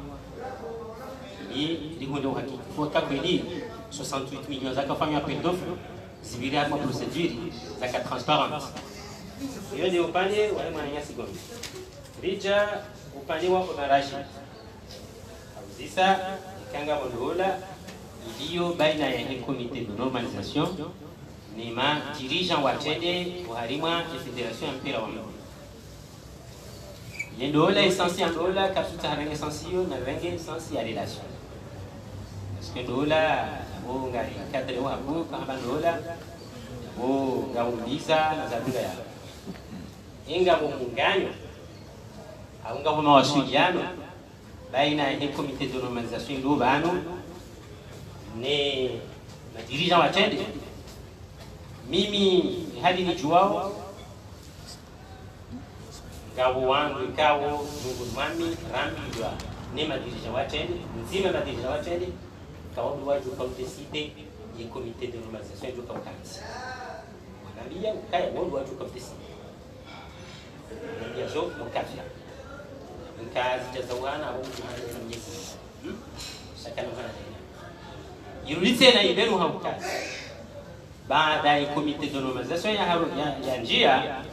Speaker 2: ni ligonde uhakiki kwa kweli 68 millions zakafanywa appel d'offres zibiria kwa procédure za transparence hiyo ndio upande wale mwananyasi gombe rija upande wa Rashid auzisa ikanga mondola iliyo baina ya comité de normalisation ni ma dirigeant wa tende uharimwa ya federation ya mpira wa miguu yendola essentiel dola kapsuta harenge essentiel na renge essentiel ya relation parce que dola bo ngari kadre wa hapo kama dola bo ngauliza na zabula ya inga bo munganyo au nga bo mawasiliano baina ya comité de normalisation ilo bano ne na dirigeant wa tende mimi hadi ni juao ngabo wangu ikawo mungu mwami rambi jwa ne dirigeant wa tende nzima dirigeant wa tende kawo do waju ka décider ye comité de normalisation jo ka kanzi wanambia ukaya wondo waju ka décider ndio zo mkafia nkazi jazawana au kuhana nyesi sakana hana yurulitse na ibenu haukazi baada ya comité de normalisation ya njia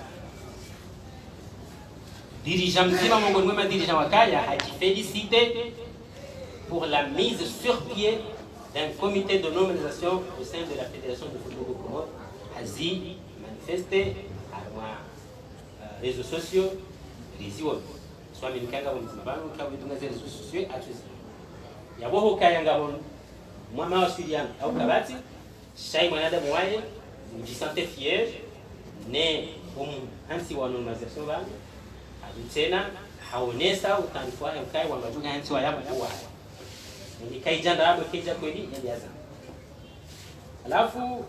Speaker 2: dirigeant mzima mongo mwema dirigeant wakaya hajifélicité pour la mise sur pied d'un comité de normalisation au sein de la Fédération de football au Comores hazi manifesté à réseaux sociaux les iwo soit minkanga mzimabano kwa vidunga za réseaux sociaux atuzi yabo hokaya ngabo mwama wasiliano au kabati shai mwanadamu waye mjisante fier ne hansi wa normalisation ba tena haonesa utanifua ukai wa majuga hansi wa yabo kwa ni kaijanda hapo kija kweli yalianza alafu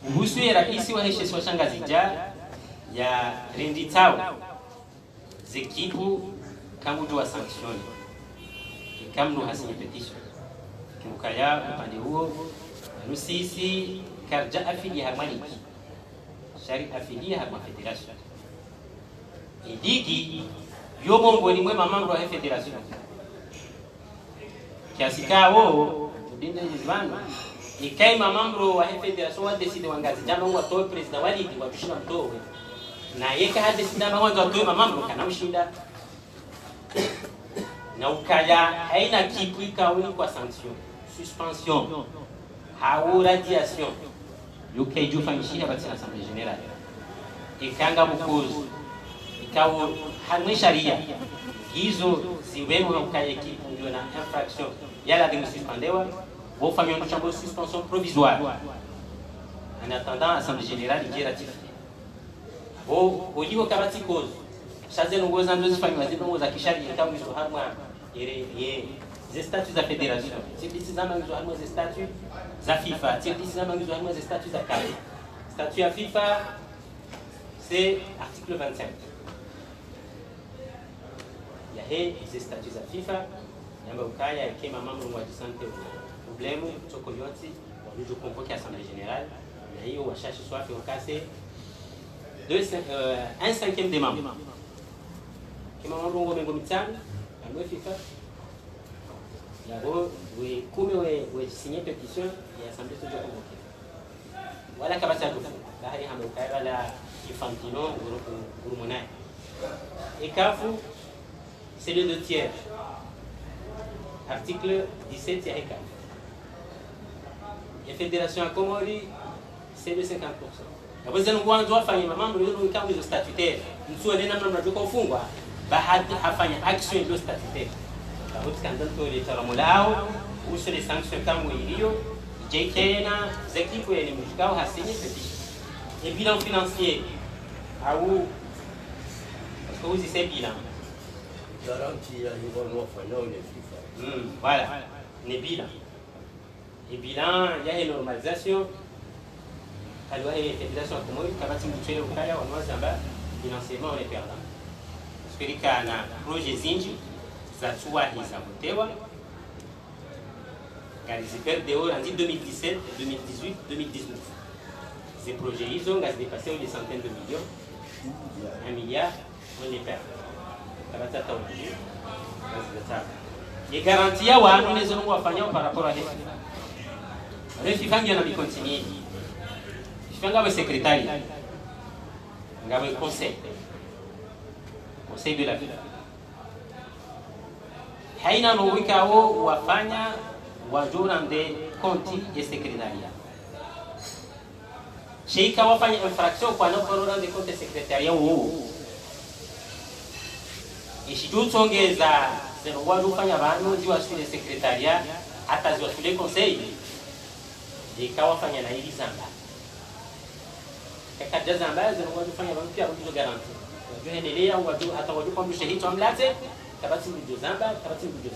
Speaker 2: kuhusu rais wa heshima wa shangazi ya Rendi Tao zekibu kamudu wa sanction kamnu hasini petition kimukaya upande huo nusisi karja afili ya maliki shari afili ya federation idiki yomo ngoni mwema mambo ya federation kiasi kao tudinde jizwano ikai mamamro wa federation wa decide wangazi jambo wa toe president wali wa tushina mtowe na yeka hadi sindana wanzo wa toe mamamro kana ushinda na ukaya haina kitu ikaoni kwa sanction suspension hao radiation yukai jufanyishia katika assemblée générale ikanga bukuzi ikawo hamwe sharia hizo ziwemo ukaya kitu ndio na infraction yala de suspendewa vos familles ont changé de suspension provisoire en attendant l'Assemblée générale qui est ratifiée. Au niveau kabati cause, chaque nous avons deux familles, nous avons akishari kama nous avons les statuts de la fédération. C'est précisément nous avons les statuts de la FIFA. C'est précisément nous avons les statuts de la CAF. Statut à FIFA, c'est article 25. Il y a les statuts de la FIFA. Il y a ukaya kema mambo wa santé problème toko yote walizo convoquer assemblée générale na hiyo washashi swafi wakase un cinquième des membres kama mambo mengo mitano alwe FIFA yabo we kume we signer pétition ya assemblée de convoquer wala kabasa dufu bahari hamu kaya wala Infantino urumonai ekafu c'est le 2/3 article 17 ya eka la fédération à Comori, c'est de 50%. Après, nous avons fait un membre de l'État statutaire. Nous avons fait un membre de l'État fait action de statutaire. La route scandale pour l'État ou sur les sanctions comme Rio, Jekena, Zeki pour les Mouchka, a signé pétition. Et bilan financier, à où parce que vous dites c'est bilan.
Speaker 7: Garantie à niveau FIFA.
Speaker 2: Voilà, les bilans. Et bilan, il y a une normalisation. Il y a une fédération comme moi, qui va au Kaya, on va s'en financièrement, on est perdant. Parce que il y a un projet Zinji, ça soit les amotewa. Car ils perdent des hauts en 2017, 2018, 2019. Ces projets, ils ont dépassé des centaines de millions. 1 milliard, on les perd. Ça va être aujourd'hui. Les garanties, nous les avons fait par rapport à l'État. Le FIFA ndio anabikontinue. FIFA ngawe secrétaire. Ngawe conseil. Conseil de la FIFA. haina lowika wo wafanya wajura de konti ya sekretaria sheika wafanya infraction kwa naforo de konti sekretaria wo ishijutongeza zero wadu fanya banu ziwa shule sekretaria hata ziwa shule conseil ikawa fanya na hili zamba kaka zamba zero wadu fanya banu pia rudizo garanti wajua endelea wadu hata wadu kwa mshahidi amlate tabati rudizo zamba tabati rudizo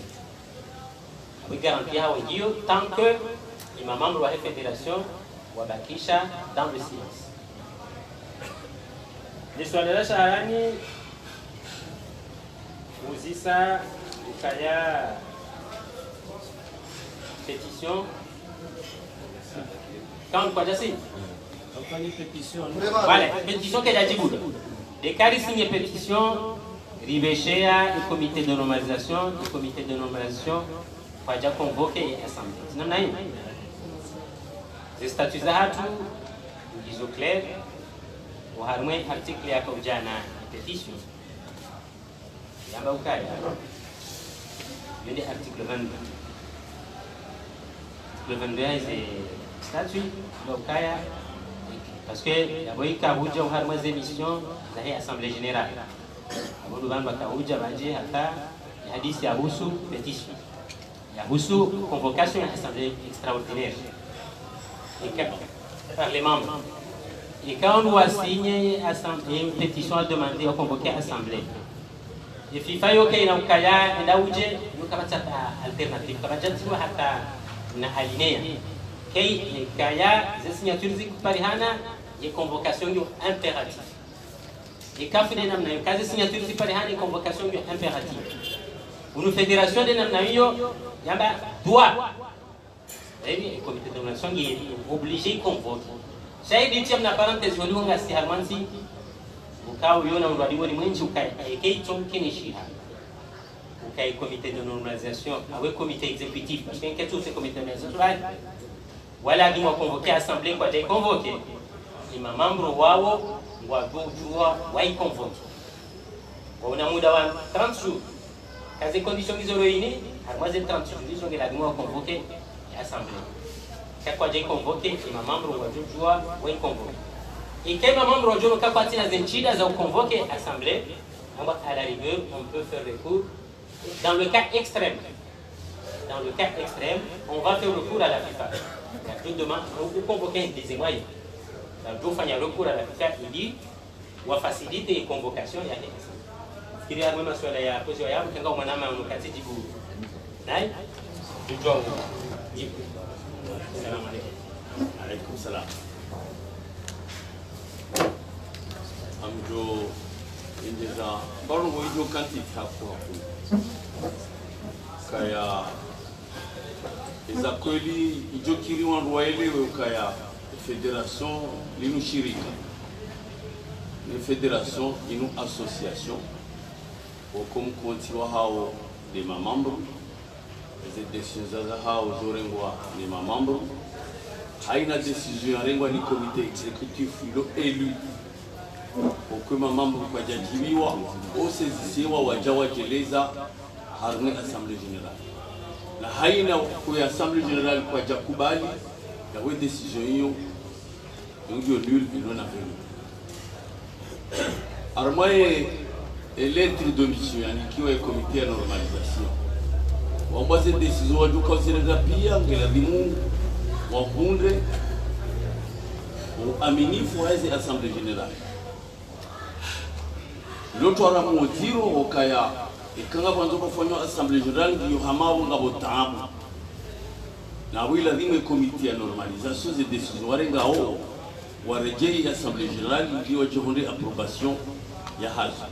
Speaker 2: we garantie hao hiyo tant que ima membre wa fédération wabakisha dans le silence niswali la sharani uzisa ukaya pétition quand quoi jassi voilà pétition que jajibu de kari signé pétition ribeshea le comité de normalisation kwa ja convoquer assemblée namna hiyo les statuts za hatu ndizo clair wa harmwe article ya kujana pétition yamba ukaya yende article 22 c'est statut ukaya parce que yaboika huja wa harmwe émission za hii assemblée générale abodu bamba kahuja baje hata hadithi ya husu pétition ya husu convocation à l'assemblée extraordinaire par les membres. Et quand on doit signer une pétition à demander à convoquer l'assemblée, et FIFA yo kay na ukaya ndauje nukabata alternative kabaja tiwa hata na alinea kay kaya za signature ziku parihana ya convocation yo impérative. Et quand fait namna yo kazi signature ziku parihana ya convocation yo impérative. Une fédération de namna yo yamba doit le comité de nomination est obligé de convoquer. J'ai dit que na parenthèse wali wanga si harmansi ukao yona urwadi woni mwenji ukai ekei chomkini shiha ukai comité de normalisation avec comité exécutif parce que tout ce comité de normalisation wala dimo convoquer assemblée kwa de convoquer ima membre wao ngwajua wai convoquer wana muda wa 30 jours kazi conditions hizo roini harmaze 30 jours hizo ngela dimo convoquer assemblée kwa je convoquer ima membre ngwajua wai convoquer. Et quand un membre de l'OCA partit dans une chida, on convoque l'assemblée, à la rigueur, on peut faire recours. Dans le cas extrême, on va faire recours à la FIFA. Il y a deux demandes, on convoque un des moyens. Dans le cas, recours à la FIFA, il dit, on va faciliter les convocations, il y a des questions. Il y a même sur la position, il y a un manama en occasion du bout. Naï, du jour. Salam alaikum.
Speaker 7: Alaikum salam. Amjo indeza baro mo ijo kanti tapo kaya iza kweli ijo kiri wanruwaelewe kaya fédération linu shirika ni fédération inu association okum kontiwa hao de mamambo les décisions za hao zorengwa ni mamambo haina décision yarengwa ni comité exécutif ilo élu okuma mambo kwa jajibiwa osezisiwa wajawajeleza harne assemblée générale na haina kwa assemblée générale kwa jakubali ya we décision hiyo ndio nul ilona venu armaye lettre de mission yani kiwa comité de normalisation wambaze décision waju considérer pia ngela dimu wa hunde aminifu wa assemblée générale l'autre a montiro au kaya et quand on va faire l'assemblée générale du Hamao Ngabotaabu na wila dime comité de normalisation des décisions warengao warejei l'assemblée générale ndio wajihonde approbation ya haja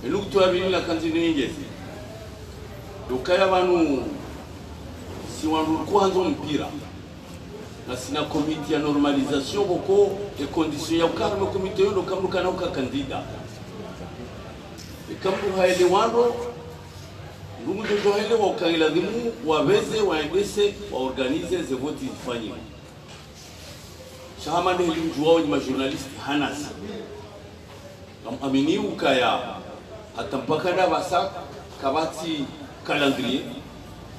Speaker 7: et nous tu as vu la cantine ngezi dokaya banu si wandu kwanza mpira na sina comité de normalisation boko et conditions ya ukarme comité yo kamukana uka candidat e kambu haile wando ndugu ndio haile wakangila dimu waweze waendese waorganize ze vote zifanyike shahama ndio mjuao ni majournalist hanas amini ukaya hata mpaka na basa
Speaker 8: kabati calendrier,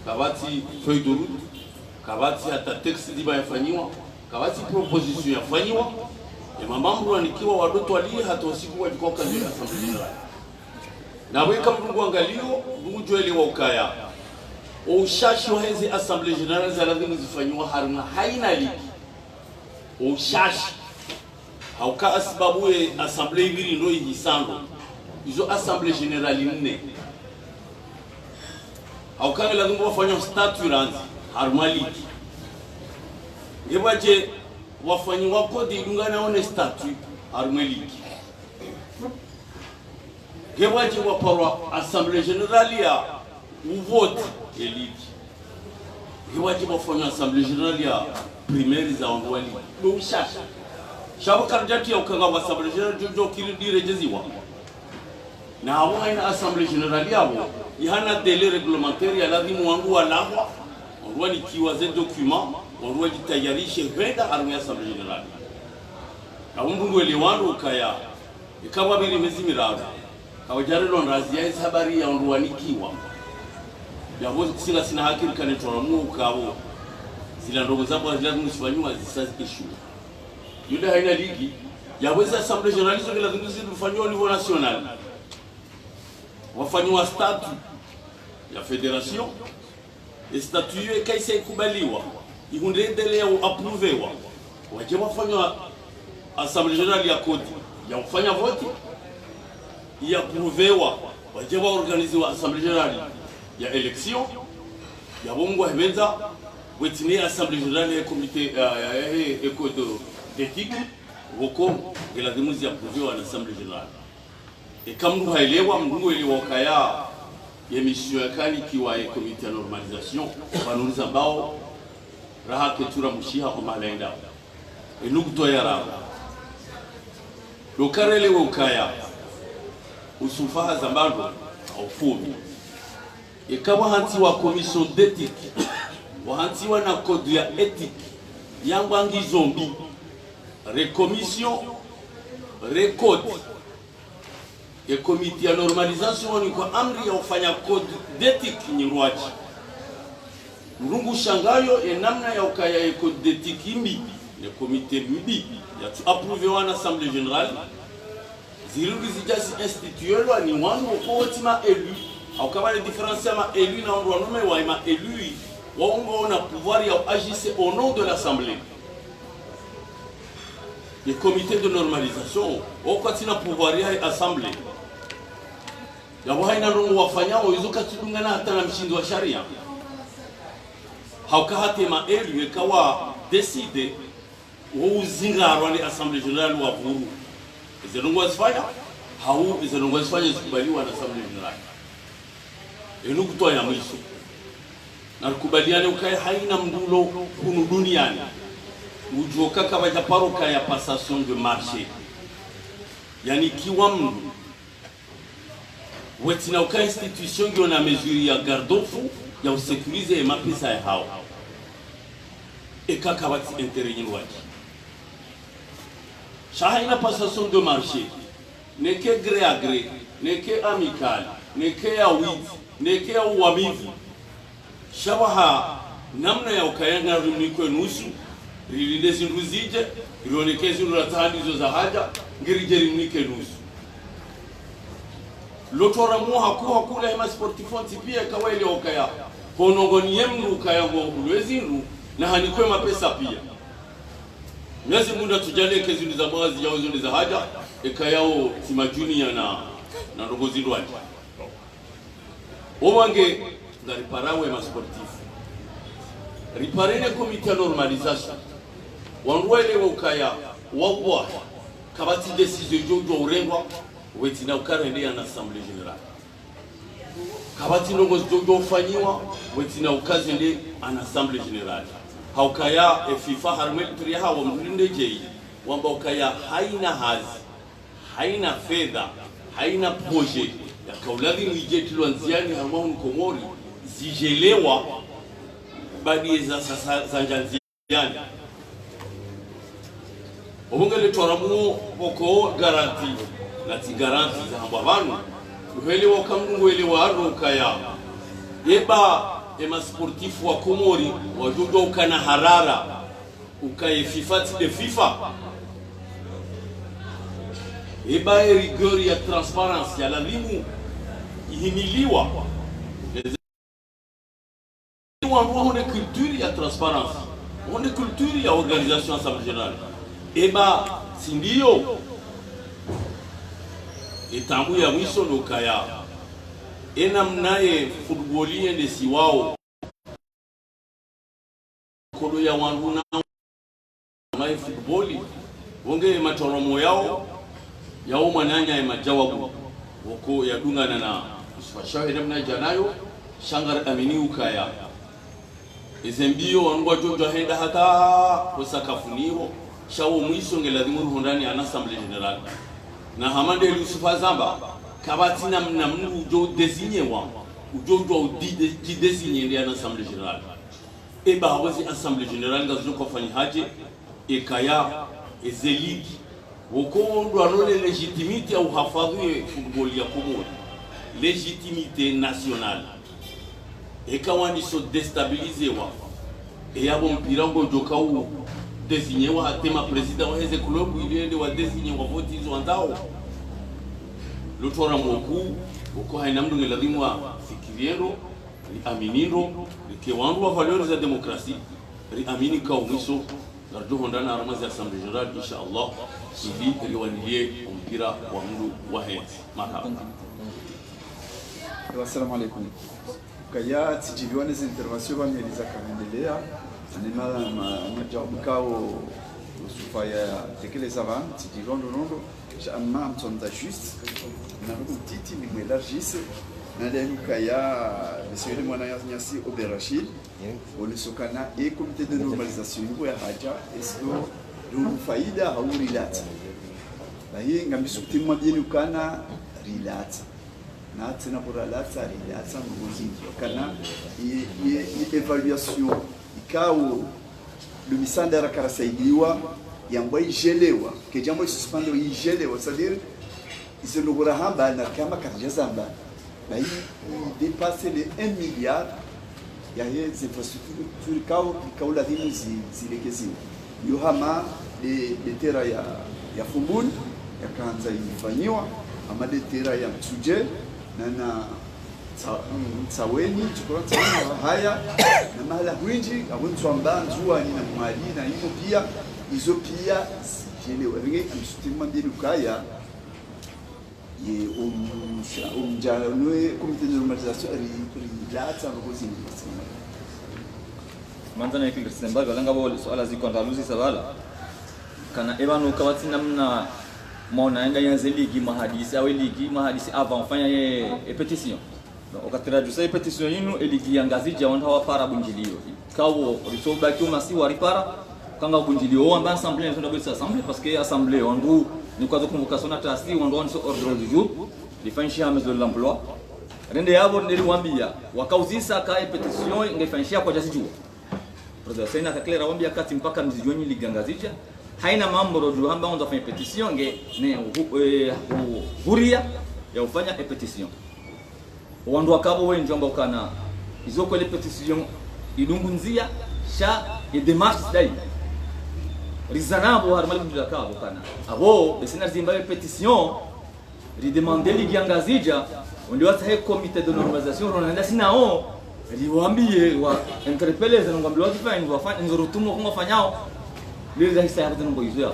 Speaker 8: kabati feuille de route, kabati hata texte diba yafanyiwa, kabati proposition yafanyiwa. Mamambo anikiwa wadoto wali hata usiku walikuwa kazi ya Assemblée Générale. Na weka mtungu angalio, mtungu joeli wa ukaya. Ushashi wa hizi Assemblée Générale za lazima zifanywa haruna haina liki. Ushashi hauka asibabu ya Assemblée ibiri ndo ihisando. Izo Assemblée Générale nne. Hauka lazima wafanya statut ranzi haruma liki. Yebaje wafanyi wako dilungana one statut haruma liki. Yebaje waparwa Assemblée Générale ya uvote eliki. Yebaje wafanya Assemblée Générale ya primaire za wangwali. Ndo ushasha. Shaba karjati ya ukanga wa Assemblée Générale jojo kiri direjeziwa. Na hawa ina Assemblée Générale yabo ihana délai réglementaire ya lazima wangu walahwa wangu likiwa ze document wangu jitayarishe kwenda haruma ya Assemblée Générale. Na mbungu elewando ukaya ikawa biri mezi mirado kawajarelo nrazia hizi habari ya wangu wanikiwa ya vozi kusinga sina haki kanetona mu ukabo zila ndogo zabo lazima zifanywe zisazi issue. Yule haina ligi ya vozi Assemblée Générale zote lazima zifanywe au niveau national. Wafanywa statut ya fédération et statut kaisa ikubaliwa ihundendele au approvewa waje wafanywa Assemblée Générale ya kodi ya kufanya vote ya approvewa waje wa organizewa Assemblée Générale ya election ya bongo hebenza wetini Assemblée Générale ya comité ya code d'éthique woko ila dimuzi ya approvewa na Assemblée Générale. Et comme nous haelewa mnungu eliwokaya ya mission yakani kiwa ya komite ya normalisation wanuliza bao raha ketura mushiha kwa malenda enugu toya raha lokarele ukaya usufaha zambando au fumi ikawa hanti wa commission d'éthique wahanti wa na code ya éthique yangwangi zombi recommission record et comité ya normalisation ni kwa amri ya ufanya code d'éthique nyirwaji mrungu shangayo namna ya ukaya ya code d'éthique mbi le comité mbi ya tu approuvé en Assemblée Générale zirungi zijasi institué ni wangu kwa wotima élu au kama les différencier ma élu na ndo nome wa ma élu waongo na pouvoir ya agir au nom de l'Assemblée. Le comité de normalisation au katina pouvoir ya Assemblée yabo haina ndo wafanyao izuka tudungana hata na mshindo wa sharia hauka hatema elu ikawa decide uzingarwa ni Assemblée Générale wa buru izelongo wasifanya hau izelongo wasifanya zikubaliwa na Assemblée Générale enu kutoa ya mwisho na kubaliane ukae haina mdulo kunu duniani ujoka kama japaroka ya passation de marché yani kiwa mdu wetina uka institution qui on a mesure ya garde-fou ya usécuriser mapesa ya hao eka kabati intervenir waji shahina passation de marché ne que gré à gré ne que amical ne que ya wit ne que ya uwamivu shabaha namna ya ukayanga rumni kwa nusu rilinde zinduzije ilionekezi uratahani za haja ngirijeri mnike nusu lotora mo hakula hema sportifonti pia kawaile okaya honongoni yemru kaya ngo ulwezinru na hanikwe mapesa pia nyazi munda tujale kezini za baadhi ya uzuni za haja ekayao timajuni ya na ndogozi ndwani owange ngariparawe ma sportif riparene comité normalisation wanwele okaya wabwa kabati décision jojo urengwa wetina ukarende ya Assemblée Générale kabati ndongo jojo ufanyiwa wetina ukazende an Assemblée Générale haukaya FIFA harmel turia hawo mlinde jei wamba ukaya haina hazi haina fedha haina projet ya kauladi mwijeti lwanziani harmau Komori zijelewa badi za zanjanziani obungele toramu oko garanti na ti garanti za hamba banu uhelewa kamngu uhelewa arukaya eba ema sportifu wa Komori wajojo ukana harara ukaye FIFA de FIFA eba rigueur ya transparence ya lazimu ihimiliwa on a culture ya transparence on a culture ya organisation assemblée générale eba sindio etambu ya mwisho nokaya enamnaye footballie de siwao kodo ya wangu na mai footballi wonge matoromo yao yao mananya ya majawabu woko ya dungana na usfashawe namna janayo shangar amini ukaya izembio wangu jojo henda hata kusakafuniwo shawo mwisho ngelazimuru hondani ana assemblée générale na hamande Yusufa Zamba kabatina mnamnu ujo désigné wa ujo di désigné ndi ana assemblée générale e ba wazi assemblée générale ngazo ko fani haje e kaya e zeligi woko ndo anole légitimité au hafadhi football ya Komori légitimité nationale et kawani so déstabiliser wa et yabo mpirango jokau désigné wa tema président wa heze club ile wa désigné wa vote hizo andao lotora moku uko haina mdu ngelazimu wa fikiriero li aminiro li kewandu wa valeurs za demokrasi li amini ka umwiso garjo hondana aramazi assemblée générale inshallah ili liwanilie mpira wa mdu wa heze marhaba.
Speaker 1: Assalamu alaikum. Kaya tijivione za intervention wameliza kaendelea anema majawabu kao usufaya tekeleza van tijivione nondo jamais mtonda juste na rutiti ni mwelargis na lenu kaya monsieur le mwana nyasi Oberachil olisokana et comité de normalisation ya haja esko ndio faida au relate na hii ngambisukuti mwabeni ukana relate na tena pour la tsari ya tsangu muziki kana i évaluation ikao lumisanda rakarasaidiwa yangwa igelewa ke jambo suspendo igelewa c'est-à-dire isenogora hamba na kama karjazamba na hii dépasser les 1 milliard ya hizi infrastructure kao la dimu zilekezi yohama de tera ya fumbuni yakaanza ifanywa ama de tera ya mtsuje na tsaweni chukura tsaweni haya na mahala winji abuntswamba nzuwa ni na mwali na hizo pia jelewa ringe amsutima mbili kaya ye umjanwe comité de normalisation rilata ngozi
Speaker 3: manzana ya Christemba galanga bo swala ziko ndaluzi sabala kana ebanu kawati namna mona enda yanze ligi mahadisi avant fanya ye petition donc okatira jusa petition yinu eligi yangazija wanda wa para bunjilio kawo risoba kiuma si waripara kanga bunjilio amba assemblée ndio ndio assemblée parce que assemblée ondu ni kwa convocation na tasi ondu on so ordre du jour lifanyia mesure de l'emploi rende yabo niliwaambia wakauzisa ka petition ingefanyia kwa jasi jua president sena kaklera wambia kati mpaka mzijoni ligangazija haina mambo rodu hamba on fanya petition nge ne huria ya ufanya petition wandu akabo wenjo amba ukana izo kwa petition idungunzia sha e démarche dai rizanabo harmali mjula kabo kana abo besina zimba petition ri demander ligangazija ndio hata comité de normalisation ronanda sinao liwambie wa interpelleza ngambia wafanye wafanye nzorutumo kungafanyao leza hisa ya ngo izo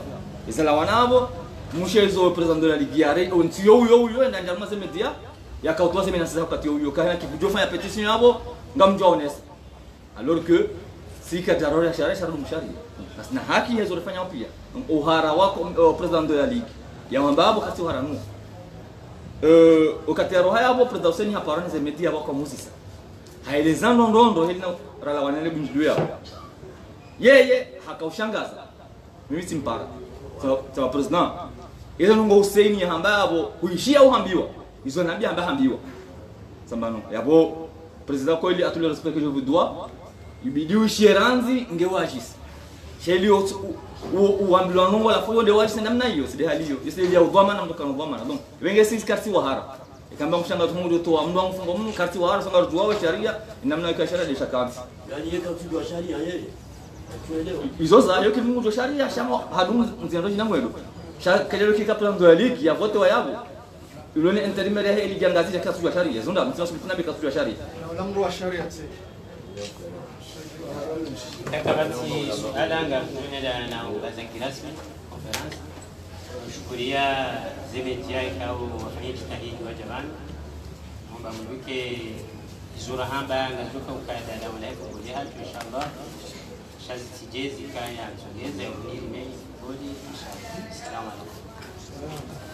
Speaker 3: izala wanabo mushezo president de la ligue yare onti yo enda njama se media yakautwa se menasa wakati yo kana kibujo fanya petition yabo ngamjwa honest alors que si kajarora shara mshari na haki yezo fanya pia uhara wako president de la ligue ya mambabo kati haranu ukatero haya hapo president Hussein haparani ze media wako musisa haelezano ndondo helina rala wanene bunjulio yeye hakaushangaza mimi simpara sawa president ile ngo Hussein hambabo kuishia uhambiwa hizo nabii hambiwa sambano yabo president ko ile atule respect que je vous dois ibidi ushiranzi ngewajisi shelio uambiwa nongo la fo de wajisi namna hiyo sidi hali hiyo sidi ya udhama na mtoka udhama donc wenge sisi kasi wahara ikamba kushanga tumudu to amndo mfungo mu karti wa arsa ngartu wa sharia namna ya sharia de shakazi
Speaker 7: yani yeka kufiwa sharia yeye tuelewe
Speaker 3: izo za yoki mungu sharia shamo hadum nziando jina mwedo kelelo kikapla ndo ligi ya vote wa yabo ilone intermedia hili jangazisha kasu ya sharia zonda mtunasubikuna bikasu ya sharia
Speaker 6: na ulamru wa sharia tse
Speaker 2: takabati suala ngakuenda na ubazaki rasmi conference kushukuria zemetia ikao wafanyaji tahidi wa jamani naomba mluke izura hamba ngatoka ukada na ulaifu kulia hatu inshallah shazi tijezi kaya msogeza ya unili mei kodi inshallah. Assalamu alaikum.